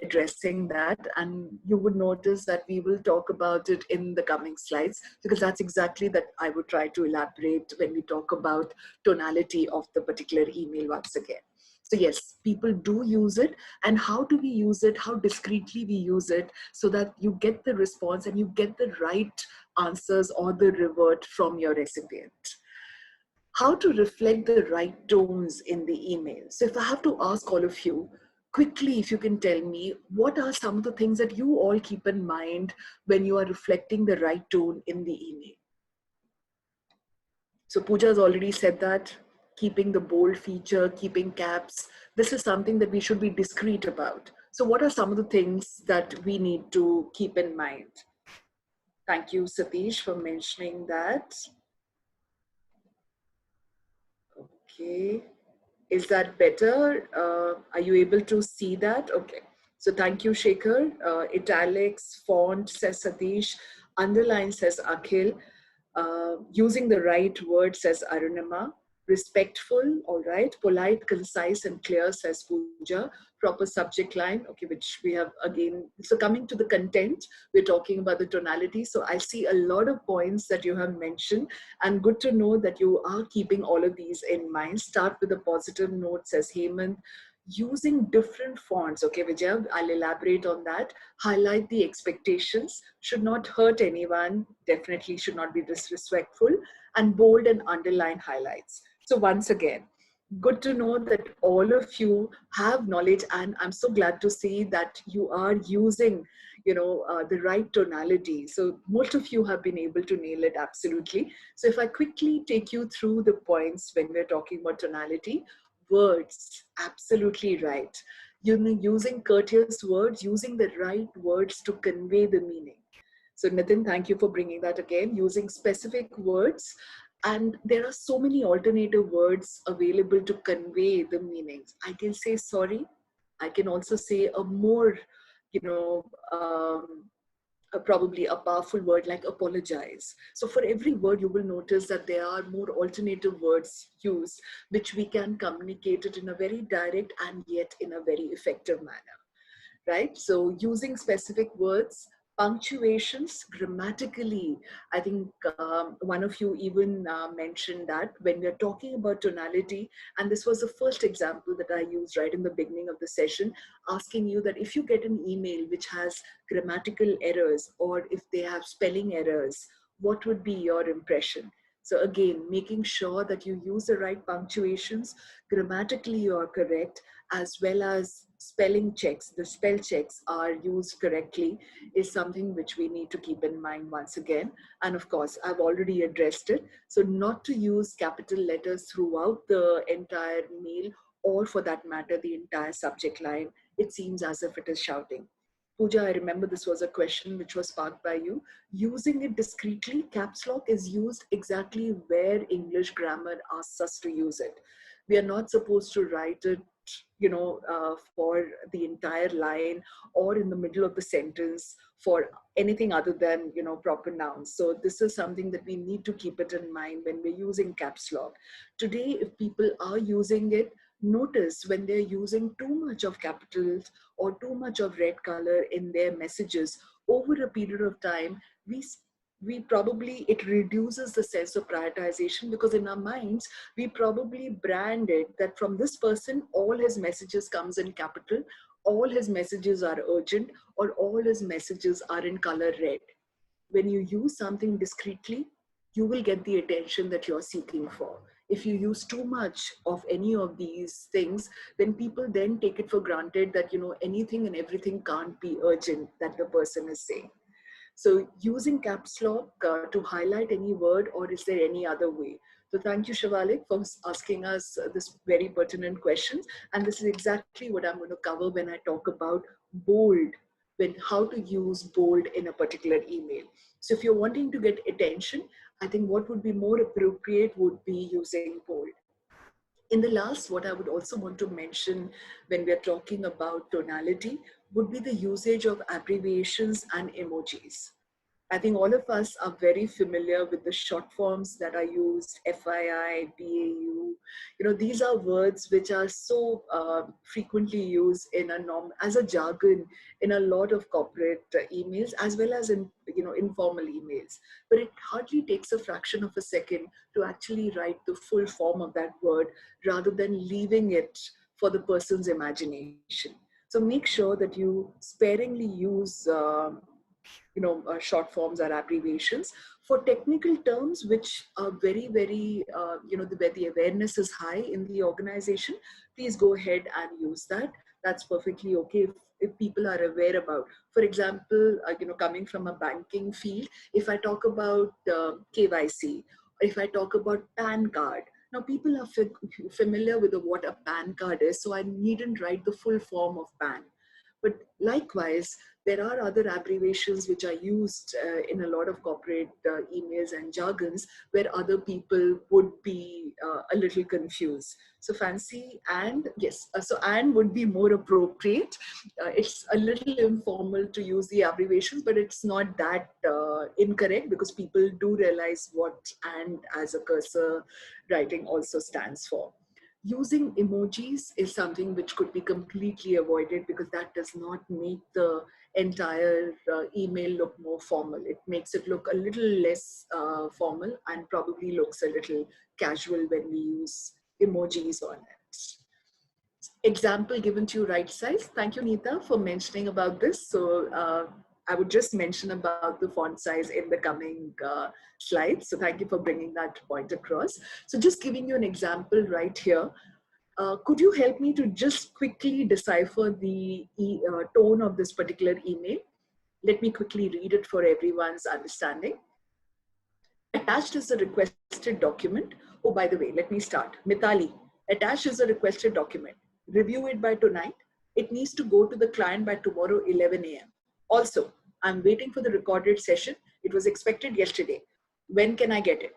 addressing that. And you would notice that we will talk about it in the coming slides, because that's exactly that I would try to elaborate when we talk about tonality of the particular email once again. So yes, people do use it. And how do we use it? How discreetly we use it so that you get the response and you get the right answers or the revert from your recipient. How to reflect the right tones in the email. So if I have to ask all of you, quickly, if you can tell me, what are some of the things that you all keep in mind when you are reflecting the right tone in the email? So Pooja has already said that, keeping the bold feature, keeping caps, this is something that we should be discreet about. So what are some of the things that we need to keep in mind? Thank you, Satish, for mentioning that. Okay. Is that better? Are you able to see that? Okay. So thank you, Shekhar. Italics, font, says Satish. Underline, says Akhil. Using the right word, says Arunima. Respectful, all right. Polite, concise, and clear, says Pooja. Proper subject line, okay, which we have again. So coming to the content, we're talking about the tonality. So I see a lot of points that you have mentioned, and good to know that you are keeping all of these in mind. Start with a positive note, says Hemant. Using different fonts, okay, Vijay, I'll elaborate on that. Highlight the expectations, should not hurt anyone, definitely should not be disrespectful, and bold and underline highlights. So once again, good to know that all of you have knowledge, and I'm so glad to see that you are using the right tonality. So most of you have been able to nail it absolutely. So if I quickly take you through the points when we're talking about tonality, words, absolutely right. Using courteous words, using the right words to convey the meaning. So Nitin, thank you for bringing that again, using specific words. And there are so many alternative words available to convey the meanings. I can say sorry. I can also say a more, you know, probably a powerful word like apologize. So for every word, you will notice that there are more alternative words used, which we can communicate it in a very direct and yet in a very effective manner, right? So using specific words, punctuations, grammatically, I think one of you even mentioned that when we're talking about tonality, and this was the first example that I used right in the beginning of the session, asking you that if you get an email which has grammatical errors or if they have spelling errors, what would be your impression? So again, making sure that you use the right punctuations, grammatically you are correct, as well as spelling checks, the spell checks are used correctly, is something which we need to keep in mind once again. And of course, I've already addressed it. So not to use capital letters throughout the entire mail, or for that matter, the entire subject line. It seems as if it is shouting. Pooja, I remember this was a question which was sparked by you. Using it discreetly, caps lock is used exactly where English grammar asks us to use it. We are not supposed to write it, for the entire line or in the middle of the sentence for anything other than, proper nouns. So this is something that we need to keep it in mind when we're using caps lock. Today, if people are using it, notice when they're using too much of capitals or too much of red color in their messages over a period of time, we probably, it reduces the sense of prioritization, because in our minds we probably brand it that from this person all his messages comes in capital, all his messages are urgent, or all his messages are in color red. When you use something discreetly, you will get the attention that you're seeking for. If you use too much of any of these things, then people then take it for granted that, anything and everything can't be urgent that the person is saying. So using caps lock to highlight any word, or is there any other way? So thank you, Shivalik, for asking us this very pertinent questions. And this is exactly what I'm going to cover when I talk about bold, when how to use bold in a particular email. So if you're wanting to get attention, I think what would be more appropriate would be using bold. In the last, what I would also want to mention when we're talking about tonality would be the usage of abbreviations and emojis. I think all of us are very familiar with the short forms that are used, FII, BAU. These are words which are so frequently used in a as a jargon in a lot of corporate emails, as well as in, informal emails. But it hardly takes a fraction of a second to actually write the full form of that word rather than leaving it for the person's imagination. So make sure that you sparingly use short forms or abbreviations. For technical terms which are very, very, where the awareness is high in the organization, please go ahead and use that. That's perfectly okay if people are aware about. For example, coming from a banking field, if I talk about KYC, or if I talk about PAN card, now people are familiar with what a PAN card is, so I needn't write the full form of PAN. But likewise, there are other abbreviations which are used in a lot of corporate emails and jargons where other people would be a little confused. So fancy and yes, so and would be more appropriate. It's a little informal to use the abbreviations, but it's not that incorrect, because people do realize what and as a cursor writing also stands for. Using emojis is something which could be completely avoided, because that does not make the entire email look more formal. It makes it look a little less formal, and probably looks a little casual when we use emojis on it. Example given to you, right size. Thank you, Neeta, for mentioning about this. So I would just mention about the font size in the coming slides. So thank you for bringing that point across. So just giving you an example right here. Could you help me to just quickly decipher the tone of this particular email? Let me quickly read it for everyone's understanding. Attached is a requested document. Oh, by the way, let me start. Mitali, attached is a requested document. Review it by tonight. It needs to go to the client by tomorrow, 11 a.m. Also, I'm waiting for the recorded session. It was expected yesterday. When can I get it?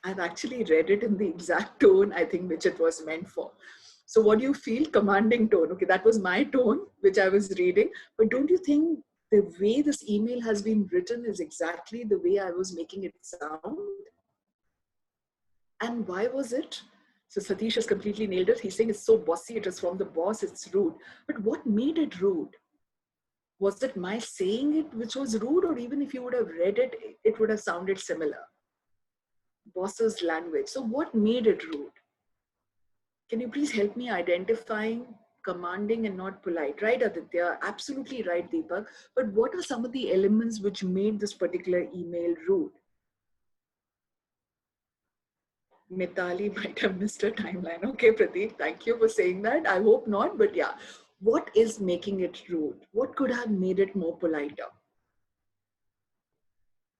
I've actually read it in the exact tone, I think, which it was meant for. So what do you feel? Commanding tone. Okay, that was my tone, which I was reading. But don't you think the way this email has been written is exactly the way I was making it sound? And why was it? So Satish has completely nailed it. He's saying it's so bossy. It is from the boss. It's rude. But what made it rude? Was it my saying it which was rude, or even if you would have read it, it would have sounded similar? Boss's language. So what made it rude? Can you please help me identifying commanding and not polite? Right, Aditya? Absolutely right, Deepak. But what are some of the elements which made this particular email rude? Mitali might have missed her timeline. Okay, Pradeep, thank you for saying that. I hope not, but yeah. What is making it rude? What could have made it more politer?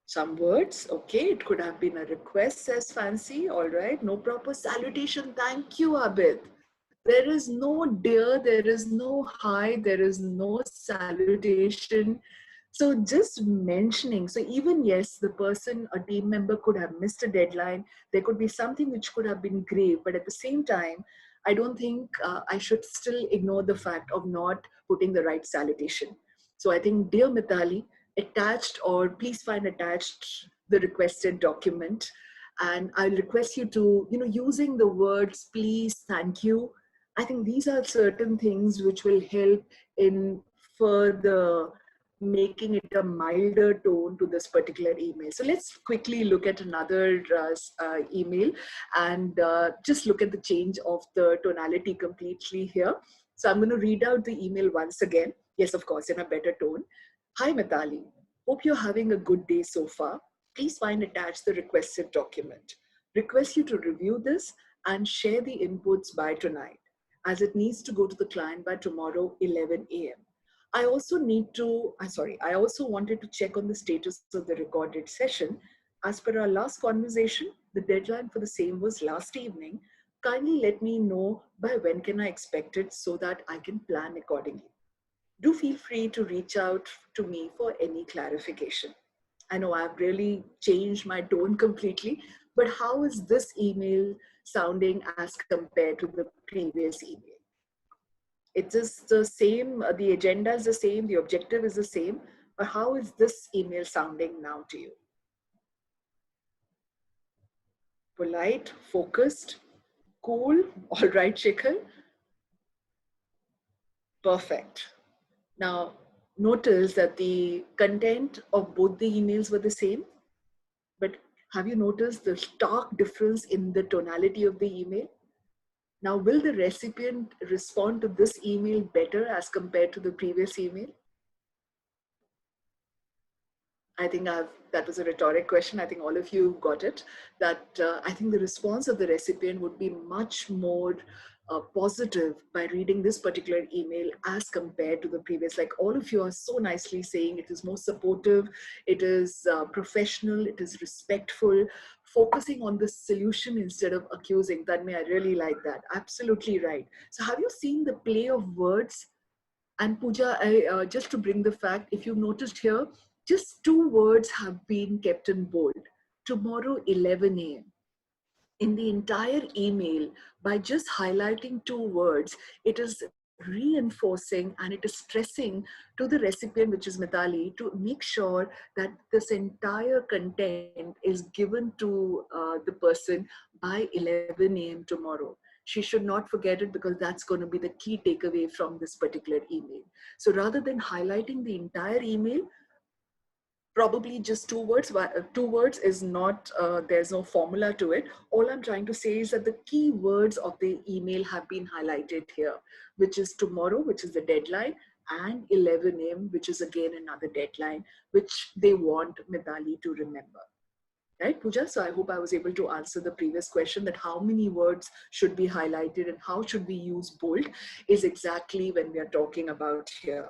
Some words, okay, it could have been a request, says Fancy. All right, no proper salutation. Thank you, Abid. There is no dear, there is no hi, there is no salutation. So just mentioning, so even yes, the person, a team member could have missed a deadline. There could be something which could have been grave, but at the same time, I don't think I should still ignore the fact of not putting the right salutation. So I think, dear Mitali, attached, or please find attached the requested document. And I'll request you to, using the words, please, thank you. I think these are certain things which will help in further making it a milder tone to this particular email. So let's quickly look at another email and just look at the change of the tonality completely here. So I'm going to read out the email once again. Yes, of course, in a better tone. Hi, Mitali. Hope you're having a good day so far. Please find attached the requested document. Request you to review this and share the inputs by tonight, as it needs to go to the client by tomorrow, 11 a.m. I also I also wanted to check on the status of the recorded session. As per our last conversation, the deadline for the same was last evening. Kindly let me know by when can I expect it so that I can plan accordingly. Do feel free to reach out to me for any clarification. I know I've really changed my tone completely, but how is this email sounding as compared to the previous email? It is the same, the agenda is the same, the objective is the same, but how is this email sounding now to you? Polite, focused, cool, all right, Shikhar? Perfect. Now, notice that the content of both the emails were the same, but have you noticed the stark difference in the tonality of the email? Now, will the recipient respond to this email better as compared to the previous email? I think that was a rhetoric question. I think all of you got it. That I think the response of the recipient would be much more positive by reading this particular email as compared to the previous. Like all of you are so nicely saying it is more supportive, it is professional, it is respectful, focusing on the solution instead of accusing. Tanmay, I really like that. Absolutely right. So have you seen the play of words? And Pooja, just to bring the fact, if you noticed here, just two words have been kept in bold. Tomorrow, 11 a.m. In the entire email, by just highlighting two words, it is reinforcing and it is stressing to the recipient, which is Mitali, to make sure that this entire content is given to the person by 11 a.m. tomorrow. She should not forget it because that's going to be the key takeaway from this particular email. So rather than highlighting the entire email, probably just two words. Two words is not, there's no formula to it. All I'm trying to say is that the key words of the email have been highlighted here, which is tomorrow, which is the deadline, and 11 a.m., which is again another deadline, which they want Mithali to remember. Right, Pooja? So I hope I was able to answer the previous question that how many words should be highlighted and how should we use bold is exactly when we are talking about here.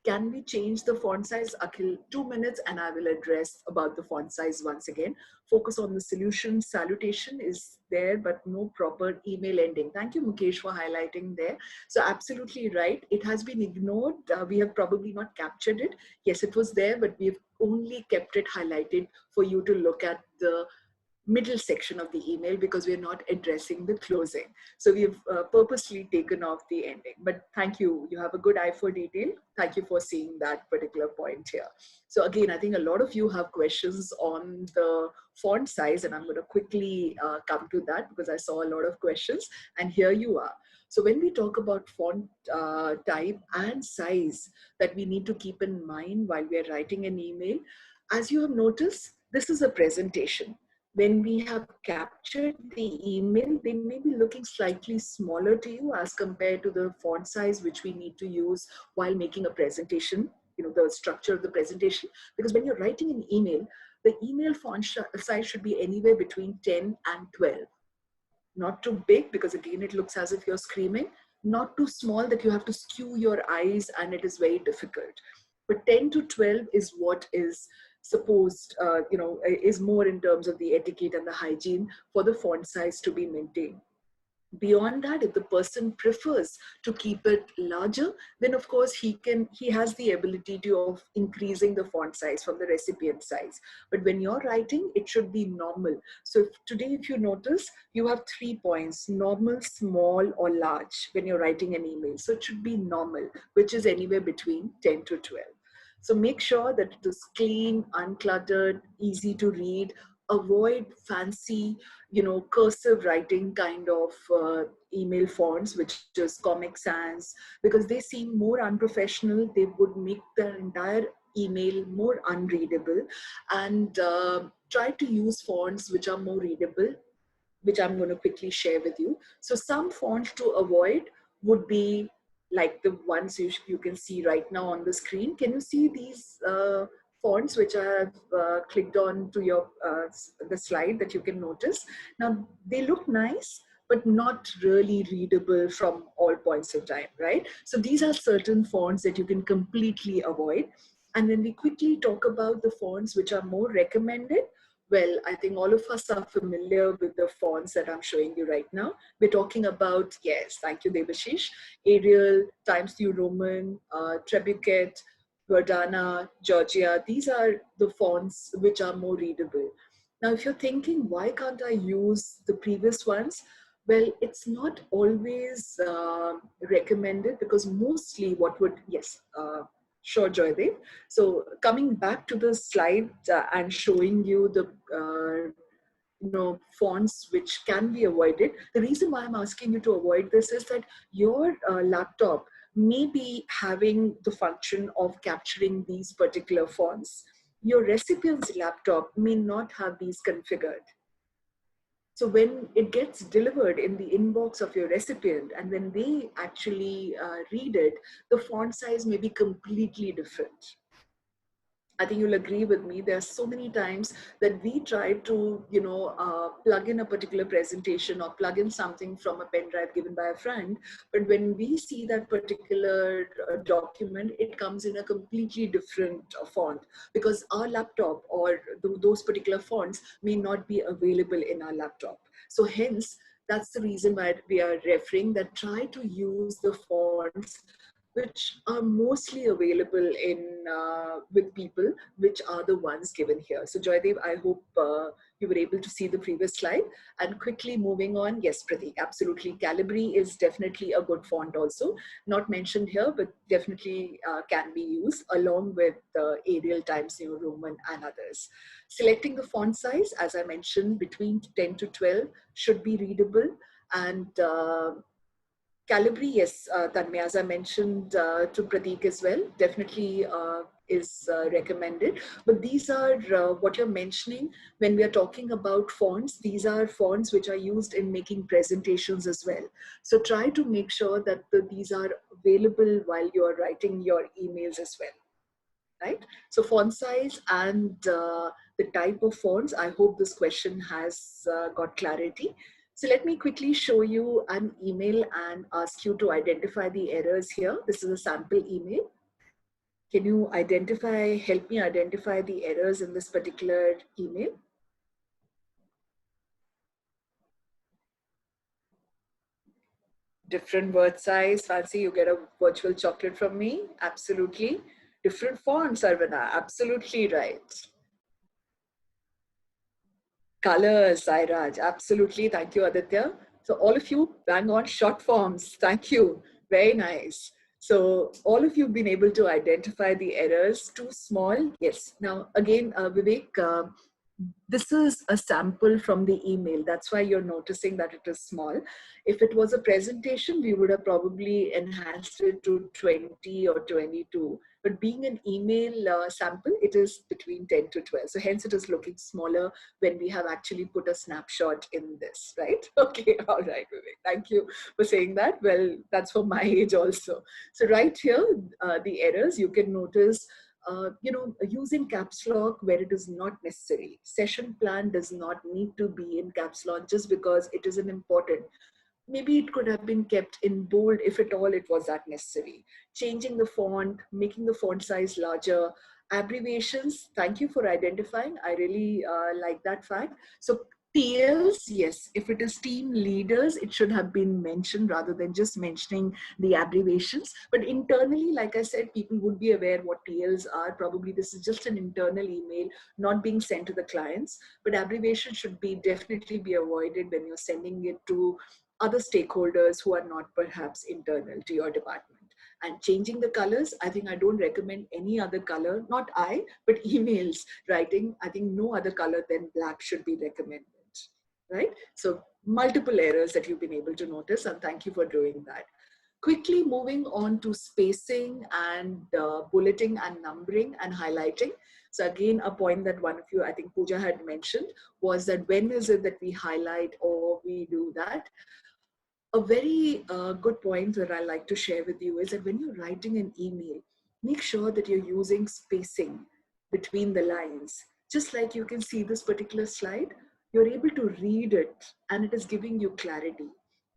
Can we change the font size? Akhil, 2 minutes and I will address about the font size once again. Focus on the solution. Salutation is there, but no proper email ending. Thank you, Mukesh, for highlighting there. So absolutely right. It has been ignored. We have probably not captured it. Yes, it was there, but we've only kept it highlighted for you to look at the middle section of the email because we're not addressing the closing. So we've purposely taken off the ending. But thank you. You have a good eye for detail. Thank you for seeing that particular point here. So again, I think a lot of you have questions on the font size, and I'm going to quickly come to that because I saw a lot of questions, and here you are. So when we talk about font type and size that we need to keep in mind while we are writing an email, as you have noticed, this is a presentation. When we have captured the email, they may be looking slightly smaller to you as compared to the font size which we need to use while making a presentation, the structure of the presentation. Because when you're writing an email, the email font size should be anywhere between 10 and 12. Not too big because again, it looks as if you're screaming. Not too small that you have to skew your eyes and it is very difficult. But 10 to 12 is what is supposed, is more in terms of the etiquette and the hygiene for the font size to be maintained. Beyond that, if the person prefers to keep it larger, then of course he has the ability of increasing the font size from the recipient size. But when you're writing, it should be normal. So today, if you notice, you have 3 points: normal, small, or large when you're writing an email. So it should be normal, which is anywhere between 10 to 12. So make sure that it is clean, uncluttered, easy to read. Avoid fancy, cursive writing kind of email fonts, which is Comic Sans, because they seem more unprofessional. They would make the entire email more unreadable. And try to use fonts which are more readable, which I'm going to quickly share with you. So some fonts to avoid would be like the ones you can see right now on the screen. Can you see these fonts which I have clicked on to your the slide that you can notice? Now they look nice, but not really readable from all points of time, right? So these are certain fonts that you can completely avoid. And when we quickly talk about the fonts which are more recommended, well, I think all of us are familiar with the fonts that I'm showing you right now. We're talking about, yes, thank you, Devashish, Arial, Times New Roman, Trebuchet, Verdana, Georgia. These are the fonts which are more readable. Now, if you're thinking, why can't I use the previous ones? Well, it's not always recommended because mostly what would, yes, sure, Joydev. So coming back to the slide and showing you the fonts which can be avoided. The reason why I'm asking you to avoid this is that your laptop may be having the function of capturing these particular fonts. Your recipient's laptop may not have these configured. So when it gets delivered in the inbox of your recipient and when they actually read it, the font size may be completely different. I think you'll agree with me. There are so many times that we try to, plug in a particular presentation or plug in something from a pen drive given by a friend. But when we see that particular document, it comes in a completely different font because our laptop or those particular fonts may not be available in our laptop. So hence, that's the reason why we are referring that try to use the fonts which are mostly available in with people, which are the ones given here. So Joydev, I hope you were able to see the previous slide. And quickly moving on, yes, Pratik, absolutely. Calibri is definitely a good font also. Not mentioned here, but definitely can be used along with Arial, Times New Roman and others. Selecting the font size, as I mentioned, between 10 to 12 should be readable. And Calibri, yes, Tanmay, as I mentioned to Pratik as well, definitely is recommended. But these are what you're mentioning when we are talking about fonts. These are fonts which are used in making presentations as well. So try to make sure that these are available while you're writing your emails as well. Right? So font size and the type of fonts, I hope this question has got clarity. So let me quickly show you an email and ask you to identify the errors here. This is a sample email. Can you help me identify the errors in this particular email? Different word size, fancy, you get a virtual chocolate from me. Absolutely. Different fonts, Arvana. Absolutely right. Colors, Sairaj. Absolutely. Thank you, Aditya. So all of you bang on short forms. Thank you. Very nice. So all of you have been able to identify the errors. Too small. Yes. Now, again, Vivek, this is a sample from the email. That's why you're noticing that it is small. If it was a presentation, we would have probably enhanced it to 20 or 22. But being an email sample, it is between 10 to 12. So hence it is looking smaller when we have actually put a snapshot in this, right? Okay, all right, Vivek. Thank you for saying that. Well, that's for my age also. So right here, the errors, you can notice using caps lock where it is not necessary. Session plan does not need to be in caps lock just because it isn't important. Maybe it could have been kept in bold if at all it was that necessary. Changing the font, making the font size larger, abbreviations, thank you for identifying. I really like that fact. So TLs, yes, if it is team leaders, it should have been mentioned rather than just mentioning the abbreviations. But internally, like I said, people would be aware what TLs are. Probably this is just an internal email, not being sent to the clients. But abbreviation should be definitely be avoided when you're sending it to other stakeholders who are not perhaps internal to your department. And changing the colors, I think I don't recommend any other color, not I, but emails writing, I think no other color than black should be recommended, right? So multiple errors that you've been able to notice, and thank you for doing that. Quickly moving on to spacing and bulleting and numbering and highlighting. So again, a point that one of you, I think Pooja had mentioned, was that when is it that we highlight or we do that? A very good point that I like to share with you is that when you're writing an email, make sure that you're using spacing between the lines. Just like you can see this particular slide, you're able to read it and it is giving you clarity.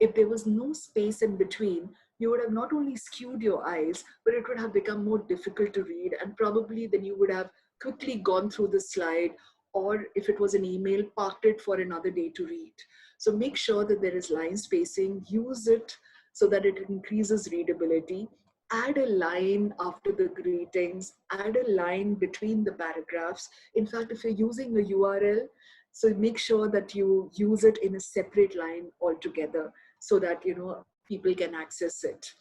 If there was no space in between, you would have not only skewed your eyes, but it would have become more difficult to read. And probably then you would have quickly gone through the slide, or if it was an email, parked it for another day to read. So make sure that there is line spacing, use it so that it increases readability. Add a line after the greetings, add a line between the paragraphs. In fact, if you're using a URL, so make sure that you use it in a separate line altogether so that people can access it.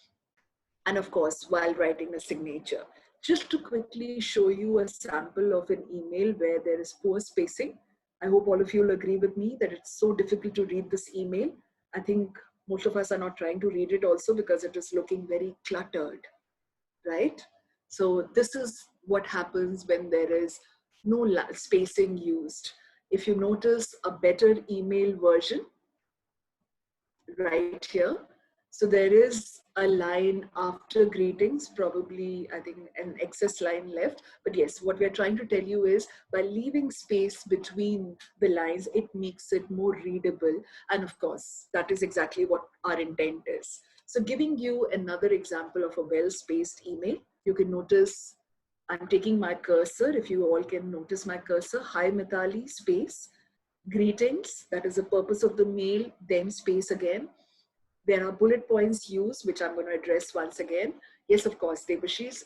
And of course, while writing a signature. Just to quickly show you a sample of an email where there is poor spacing. I hope all of you will agree with me that it's so difficult to read this email. I think most of us are not trying to read it also because it is looking very cluttered, right? So this is what happens when there is no spacing used. If you notice a better email version, right here. So there is a line after greetings, probably I think an excess line left. But yes, what we're trying to tell you is by leaving space between the lines, it makes it more readable. And of course, that is exactly what our intent is. So giving you another example of a well-spaced email, you can notice I'm taking my cursor. If you all can notice my cursor, hi Mitali, space, greetings, that is the purpose of the mail, then space again. There are bullet points used, which I'm going to address once again. Yes, of course, Debashish,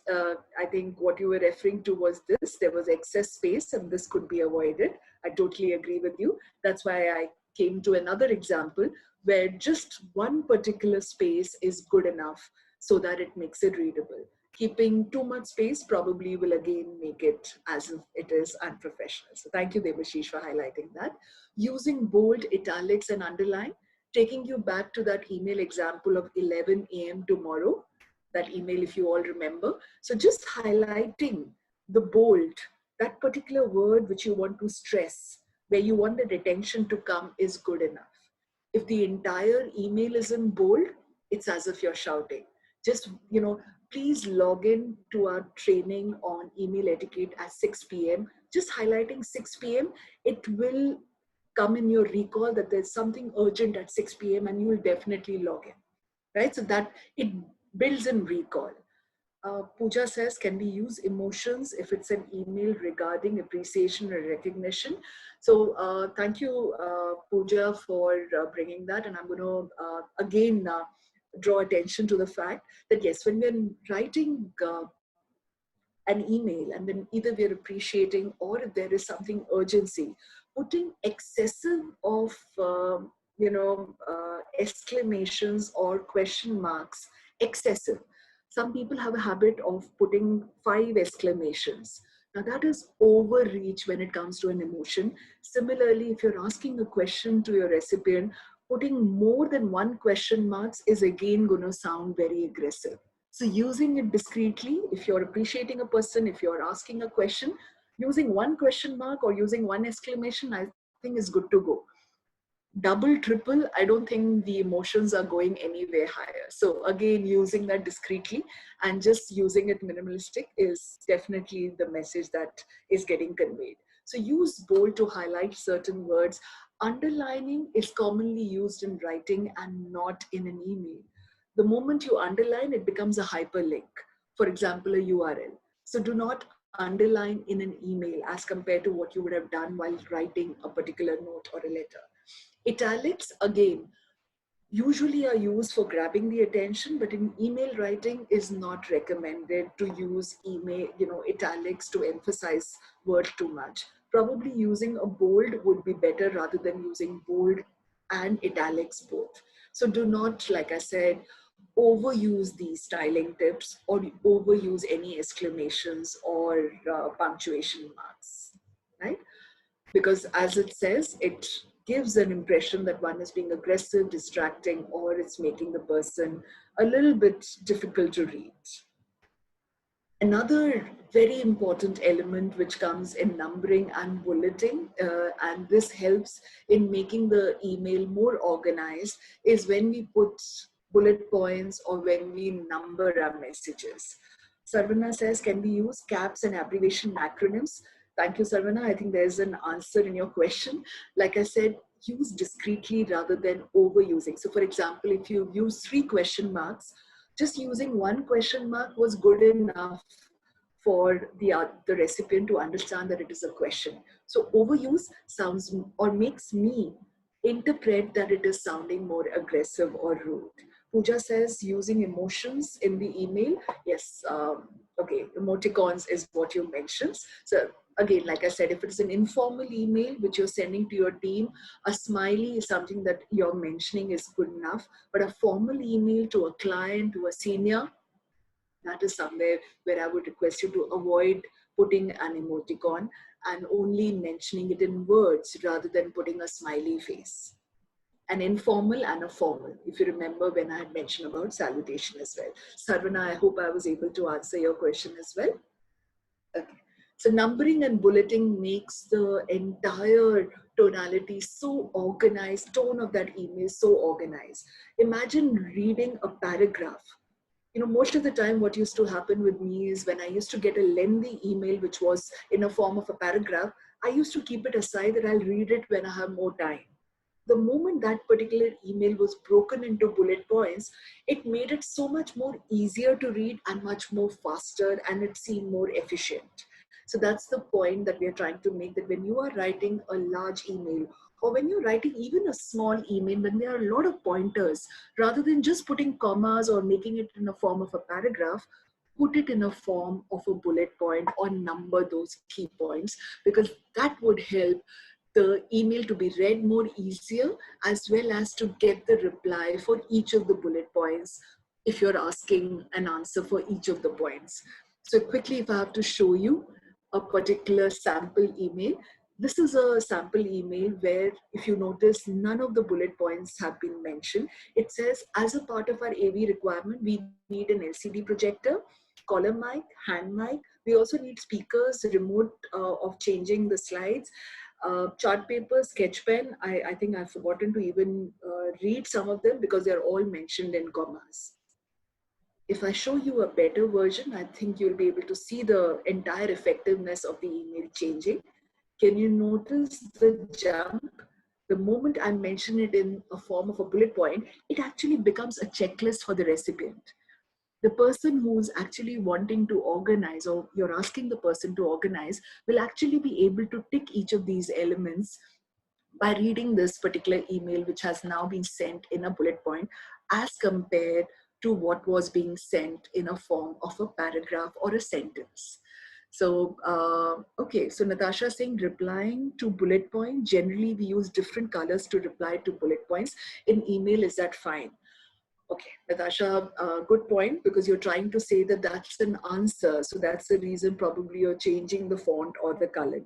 I think what you were referring to was this. There was excess space and this could be avoided. I totally agree with you. That's why I came to another example where just one particular space is good enough so that it makes it readable. Keeping too much space probably will again make it as if it is unprofessional. So thank you, Debashish, for highlighting that. Using bold, italics, and underline, taking you back to that email example of 11 a.m. tomorrow, that email if you all remember. So just highlighting the bold, that particular word which you want to stress, where you want the attention to come is good enough. If the entire email is in bold, it's as if you're shouting. Just, please log in to our training on email etiquette at 6 p.m. Just highlighting 6 p.m. It will come in your recall that there's something urgent at 6 p.m. and you will definitely log in, right? So that it builds in recall. Pooja says, can we use emotions if it's an email regarding appreciation or recognition? So thank you, Pooja, for bringing that. And I'm going to again draw attention to the fact that yes, when we're writing an email and then either we're appreciating or if there is something urgency, putting excessive of exclamations or question marks, excessive. Some people have a habit of putting 5 exclamations. Now that is overreach when it comes to an emotion. Similarly, if you're asking a question to your recipient, putting more than 1 question marks is again going to sound very aggressive. So using it discreetly, if you're appreciating a person, if you're asking a question, using 1 question mark or using 1 exclamation, I think is good to go. Double, triple, I don't think the emotions are going anywhere higher. So again, using that discreetly and just using it minimalistic is definitely the message that is getting conveyed. So use bold to highlight certain words. Underlining is commonly used in writing and not in an email. The moment you underline, it becomes a hyperlink. For example, a URL. So do not underline in an email as compared to what you would have done while writing a particular note or a letter. Italics, again, usually are used for grabbing the attention, but in email writing is not recommended to use italics to emphasize word too much. Probably using a bold would be better rather than using bold and italics both. So do not, like I said, overuse these styling tips or overuse any exclamations or punctuation marks, right? Because as it says, it gives an impression that one is being aggressive, distracting, or it's making the person a little bit difficult to read. Another very important element which comes in numbering and bulleting, and this helps in making the email more organized, is when we put bullet points or when we number our messages. Sarvana says, can we use caps and abbreviation acronyms? Thank you, Sarvana. I think there's an answer in your question. Like I said, use discreetly rather than overusing. So for example, if you use 3 question marks, just using 1 question mark was good enough for the recipient to understand that it is a question. So overuse sounds or makes me interpret that it is sounding more aggressive or rude. Pooja says using emotions in the email. Yes, okay, emoticons is what you mentioned. So again, like I said, if it is an informal email which you're sending to your team, a smiley is something that you're mentioning is good enough. But a formal email to a client, to a senior, that is somewhere where I would request you to avoid putting an emoticon and only mentioning it in words rather than putting a smiley face. An informal and a formal, if you remember when I had mentioned about salutation as well. Sarvana, I hope I was able to answer your question as well. Okay. So numbering and bulleting makes the entire tonality so organized, tone of that email so organized. Imagine reading a paragraph. Most of the time what used to happen with me is when I used to get a lengthy email which was in a form of a paragraph, I used to keep it aside that I'll read it when I have more time. The moment that particular email was broken into bullet points, it made it so much more easier to read and much more faster, and it seemed more efficient. So that's the point that we are trying to make, that when you are writing a large email or when you're writing even a small email, when there are a lot of pointers, rather than just putting commas or making it in a form of a paragraph, put it in a form of a bullet point or number those key points, because that would help the email to be read more easier, as well as to get the reply for each of the bullet points if you're asking an answer for each of the points. So quickly, if I have to show you a particular sample email, this is a sample email where, if you notice, none of the bullet points have been mentioned. It says, as a part of our AV requirement, we need an LCD projector, column mic, hand mic. We also need speakers, remote of changing the slides, chart paper, sketch pen. I think I've forgotten to even read some of them because they're all mentioned in commas. If I show you a better version, I think you'll be able to see the entire effectiveness of the email changing. Can you notice the jump? The moment I mention it in a form of a bullet point, it actually becomes a checklist for the recipient. the person who's actually wanting to organize, or you're asking the person to organize, will actually be able to tick each of these elements by reading this particular email, which has now been sent in a bullet point, as compared to what was being sent in a form of a paragraph or a sentence. So, okay, so Natasha is saying replying to bullet point, generally we use different colors to reply to bullet points. In email, is that fine? Okay, Natasha, good point, because you're trying to say that that's an answer. So that's the reason probably you're changing the font or the color.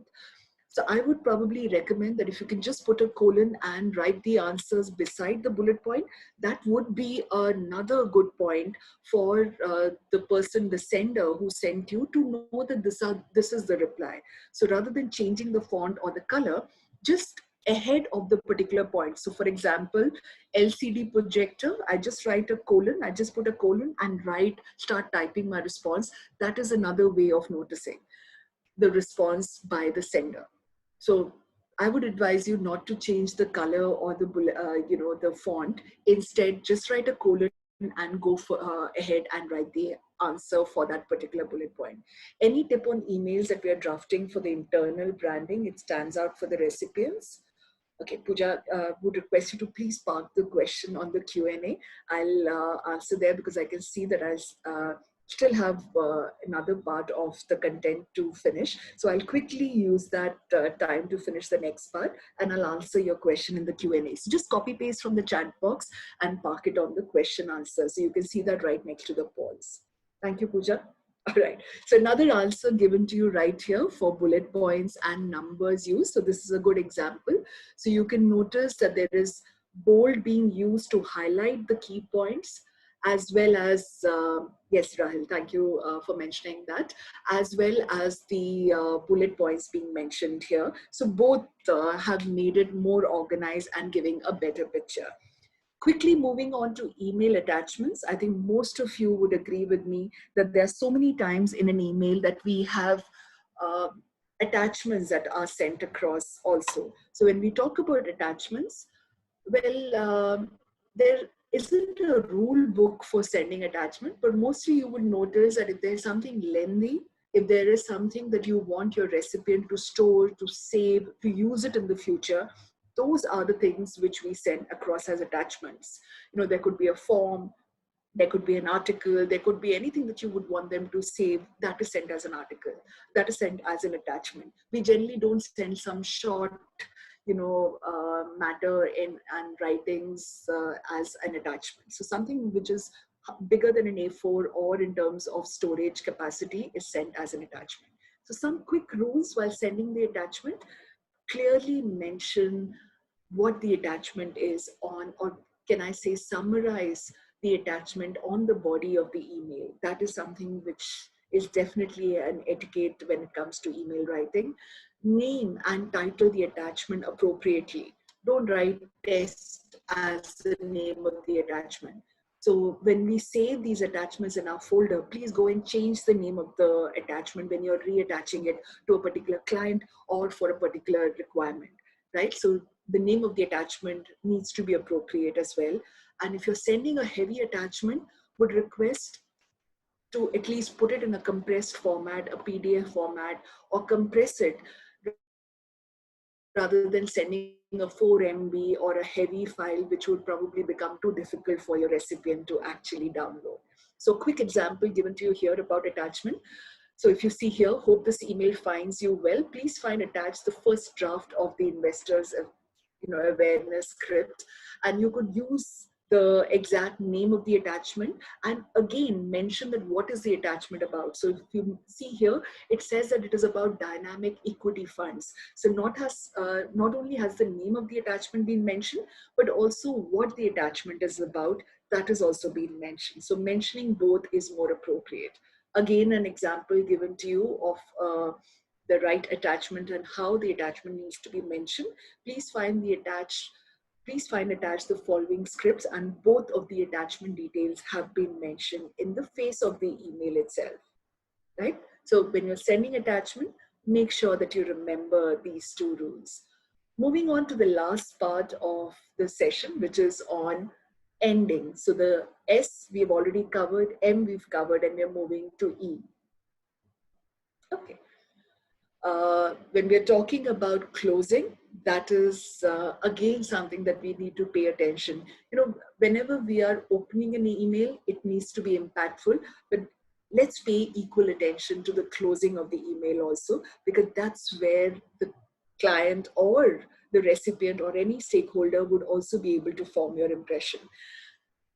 So I would probably recommend that if you can just put a colon and write the answers beside the bullet point, that would be another good point for the person, the sender who sent you, to know that this is the reply. So rather than changing the font or the color, just ahead of the particular point. So for example, LCD projector, I just write a colon, I just put a colon and start typing my response. That is another way of noticing the response by the sender. So I would advise you not to change the color or the font. Instead, just write a colon and go ahead and write the answer for that particular bullet point. Any tip on emails that we are drafting for the internal branding? It stands out for the recipients. Okay, Pooja, would request you to please park the question on the Q&A. I'll answer there because I can see that I still have another part of the content to finish. So I'll quickly use that time to finish the next part, and I'll answer your question in the Q&A. So just copy paste from the chat box and park it on the question answer. So you can see that right next to the polls. Thank you, Pooja. All right, so another answer given to you right here for bullet points and numbers used. So this is a good example. So you can notice that there is bold being used to highlight the key points, as well as, yes, Rahul, thank you for mentioning that, as well as the bullet points being mentioned here. So both have made it more organized and giving a better picture. Quickly moving on to email attachments, I think most of you would agree with me that there are so many times in an email that we have uh, attachments that are sent across also. So when we talk about attachments, well, there isn't a rule book for sending attachment, but mostly you would notice that if there's something lengthy, if there is something that you want your recipient to store, to save, to use it in the future, those are the things which we send across as attachments. You know, there could be a form, there could be an article, there could be anything that you would want them to save, that is sent as an article, that is sent as an attachment. We generally don't send some short, matter and writings as an attachment. So something which is bigger than an A4 or in terms of storage capacity is sent as an attachment. So some quick rules while sending the attachment: clearly mention what the attachment is on, or can I say summarize the attachment on the body of the email. That is something which is definitely an etiquette when it comes to email writing. Name and title the attachment appropriately. Don't write test as the name of the attachment. So when we save these attachments in our folder, please go and change the name of the attachment when you're reattaching it to a particular client or for a particular requirement, right? So the name of the attachment needs to be appropriate as well. And if you're sending a heavy attachment, would request to at least put it in a compressed format, a PDF format, or compress it rather than sending a 4 MB or a heavy file, which would probably become too difficult for your recipient to actually download. So quick example given to you here about attachment. So if you see here, hope this email finds you well. Please find attached the first draft of the investors awareness script, and you could use the exact name of the attachment and again mention that what is the attachment about. So if you see here, it says that it is about dynamic equity funds. So not only has the name of the attachment been mentioned, but also what the attachment is about, that is also been mentioned. So mentioning both is more appropriate. Again, an example given to you of the right attachment and how the attachment needs to be mentioned. Please find attached the following scripts, and both of the attachment details have been mentioned in the face of the email itself, right? So when you're sending attachment, make sure that you remember these two rules. Moving on to the last part of the session, which is on ending. So the S we've already covered, M we've covered, and we're moving to E. Okay. When we're talking about closing, that is again something that we need to pay attention. Whenever we are opening an email, it needs to be impactful, but let's pay equal attention to the closing of the email also, because that's where the client or the recipient or any stakeholder would also be able to form your impression.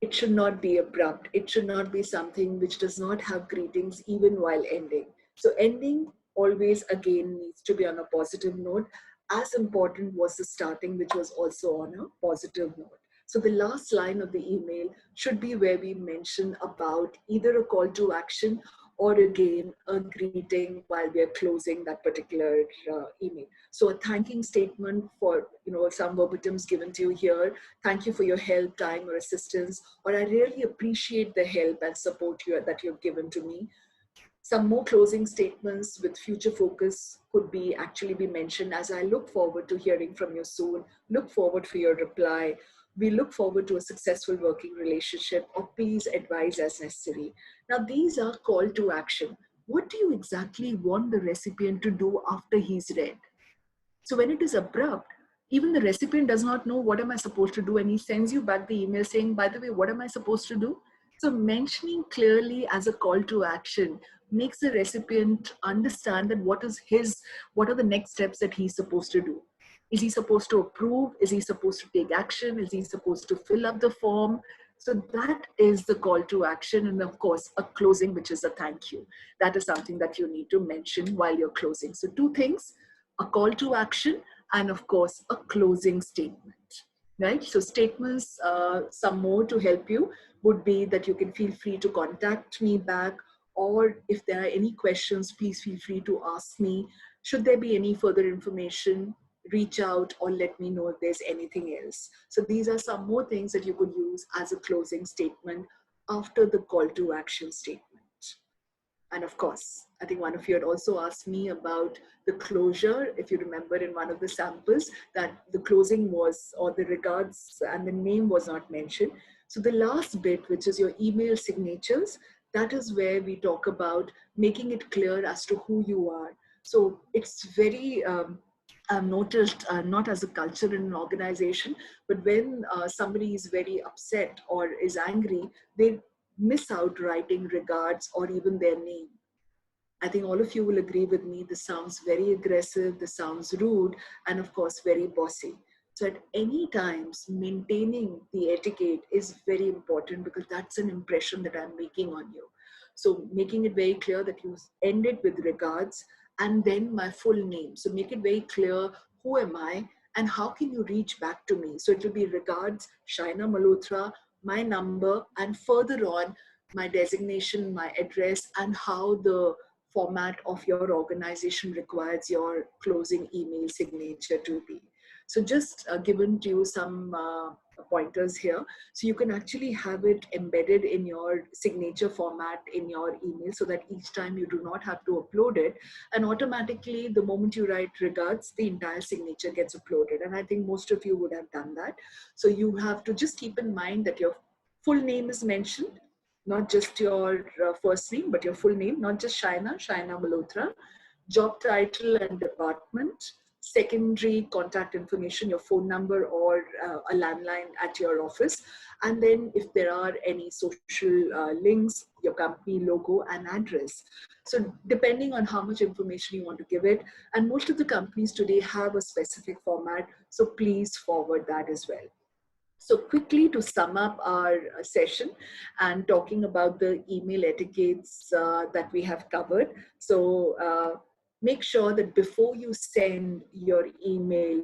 It should not be abrupt. It should not be something which does not have greetings even while ending. So ending always again needs to be on a positive note. As important was the starting, which was also on a positive note. So the last line of the email should be where we mention about either a call to action or again a greeting while we are closing that particular email. So a thanking statement for some verbatims given to you here. Thank you for your help, time, or assistance, or I really appreciate the help and support that you've given to me. Some more closing statements with future focus could be actually be mentioned as I look forward to hearing from you soon, look forward for your reply. We look forward to a successful working relationship, or please advise as necessary. Now, these are call to action. What do you exactly want the recipient to do after he's read? So when it is abrupt, even the recipient does not know what am I supposed to do, and he sends you back the email saying, by the way, what am I supposed to do? So mentioning clearly as a call to action makes the recipient understand that what are the next steps that he's supposed to do. Is he supposed to approve? Is he supposed to take action? Is he supposed to fill up the form? So that is the call to action. And of course, a closing, which is a thank you. That is something that you need to mention while you're closing. So two things: a call to action, and of course, a closing statement, right? So statements, some more to help you would be that you can feel free to contact me back, or if there are any questions, please feel free to ask me. Should there be any further information, reach out or let me know if there's anything else. So these are some more things that you could use as a closing statement after the call to action statement. And of course, I think one of you had also asked me about the closure. If you remember in one of the samples that the closing was, or the regards and the name was not mentioned. So the last bit, which is your email signatures, that is where we talk about making it clear as to who you are. So it's very, I've noticed, not as a culture in an organization, but when somebody is very upset or is angry, they miss out writing regards or even their name. I think all of you will agree with me. This sounds very aggressive, this sounds rude, and of course, very bossy. So at any times, maintaining the etiquette is very important, because that's an impression that I'm making on you. So making it very clear that you end it with regards and then my full name. So make it very clear, who am I and how can you reach back to me? So it will be regards, Shaina Malhotra, my number, and further on, my designation, my address, and how the format of your organization requires your closing email signature to be. So just given to you some pointers here. So you can actually have it embedded in your signature format in your email, so that each time you do not have to upload it, and automatically the moment you write regards, the entire signature gets uploaded. And I think most of you would have done that. So you have to just keep in mind that your full name is mentioned, not just your first name, but your full name, not just Shaina Malhotra, job title and department, secondary contact information, your phone number or a landline at your office. And then if there are any social links, your company logo and address. So depending on how much information you want to give it, and most of the companies today have a specific format, so please forward that as well. So quickly to sum up our session and talking about the email etiquettes that we have covered. So make sure that before you send your email,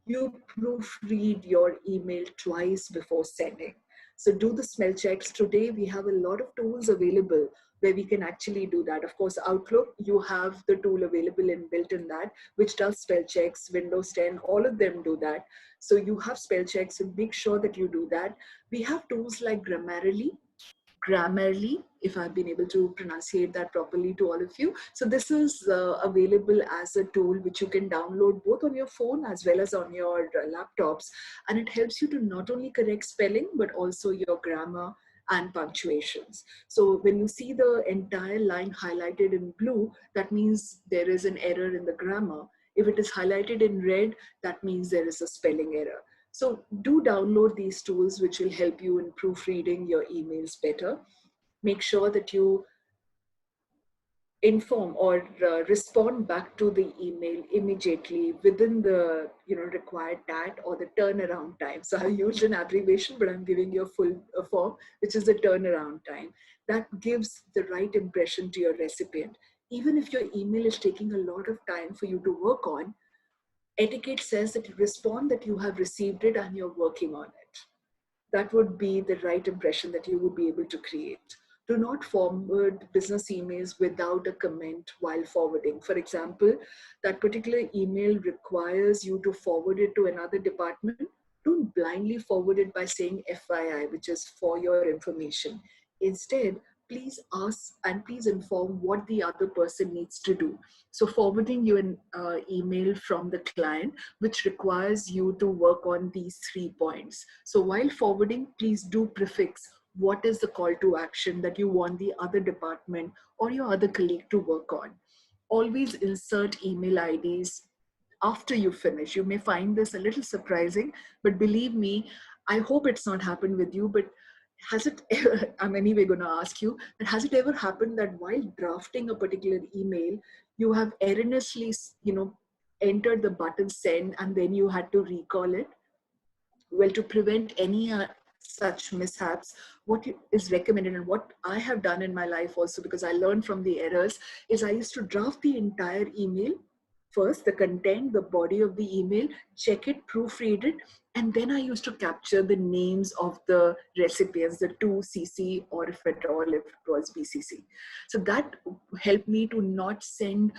you proofread your email twice before sending. So do the smell checks. Today we have a lot of tools available where we can actually do that. Of course, Outlook, you have the tool available and built in that, which does spell checks. Windows 10, all of them do that. So you have spell checks, and make sure that you do that. We have tools like Grammarly, Grammarly, if I've been able to pronunciate that properly to all of you. So this is available as a tool which you can download both on your phone as well as on your laptops. And it helps you to not only correct spelling, but also your grammar and punctuations. So when you see the entire line highlighted in blue, that means there is an error in the grammar. If it is highlighted in red, that means there is a spelling error. So do download these tools which will help you in proofreading your emails better. Make sure that you inform or respond back to the email immediately within the required TAT or the turnaround time. So I've used an abbreviation, but I'm giving you a full form, which is the turnaround time. That gives the right impression to your recipient. Even if your email is taking a lot of time for you to work on, etiquette says that you respond that you have received it and you're working on it. That would be the right impression that you would be able to create. Do not forward business emails without a comment while forwarding. For example, that particular email requires you to forward it to another department. Don't blindly forward it by saying FYI, which is for your information. Instead, please ask and please inform what the other person needs to do. So forwarding you an email from the client, which requires you to work on these 3 points. So while forwarding, please do prefix what is the call to action that you want the other department or your other colleague to work on. Always insert email IDs after you finish. You may find this a little surprising, but believe me, I hope it's not happened with you, but has it ever, I'm anyway going to ask you, but has it ever happened that while drafting a particular email, you have erroneously, entered the button send and then you had to recall it? Well, to prevent any such mishaps, what is recommended and what I have done in my life also, because I learned from the errors, is I used to draft the entire email first, the content, the body of the email, check it, proofread it, and then I used to capture the names of the recipients, the 2CC, or if at all, if it was BCC. So that helped me to not send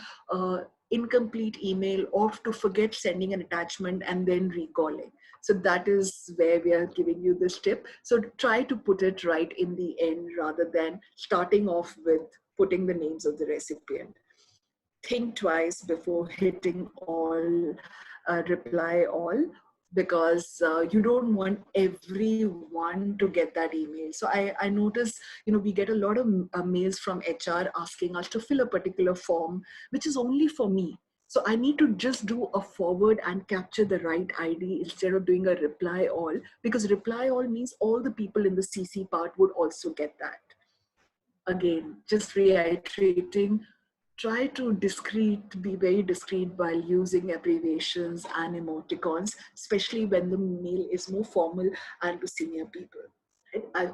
incomplete email or to forget sending an attachment and then recalling. So that is where we are giving you this tip. So try to put it right in the end rather than starting off with putting the names of the recipient. Think twice before hitting all, reply all, because you don't want everyone to get that email. So I notice, we get a lot of mails from HR asking us to fill a particular form, which is only for me. So I need to just do a forward and capture the right ID instead of doing a reply all, because reply all means all the people in the CC part would also get that. Again, just reiterating, try to be very discreet while using abbreviations and emoticons, especially when the mail is more formal and to senior people. Right? I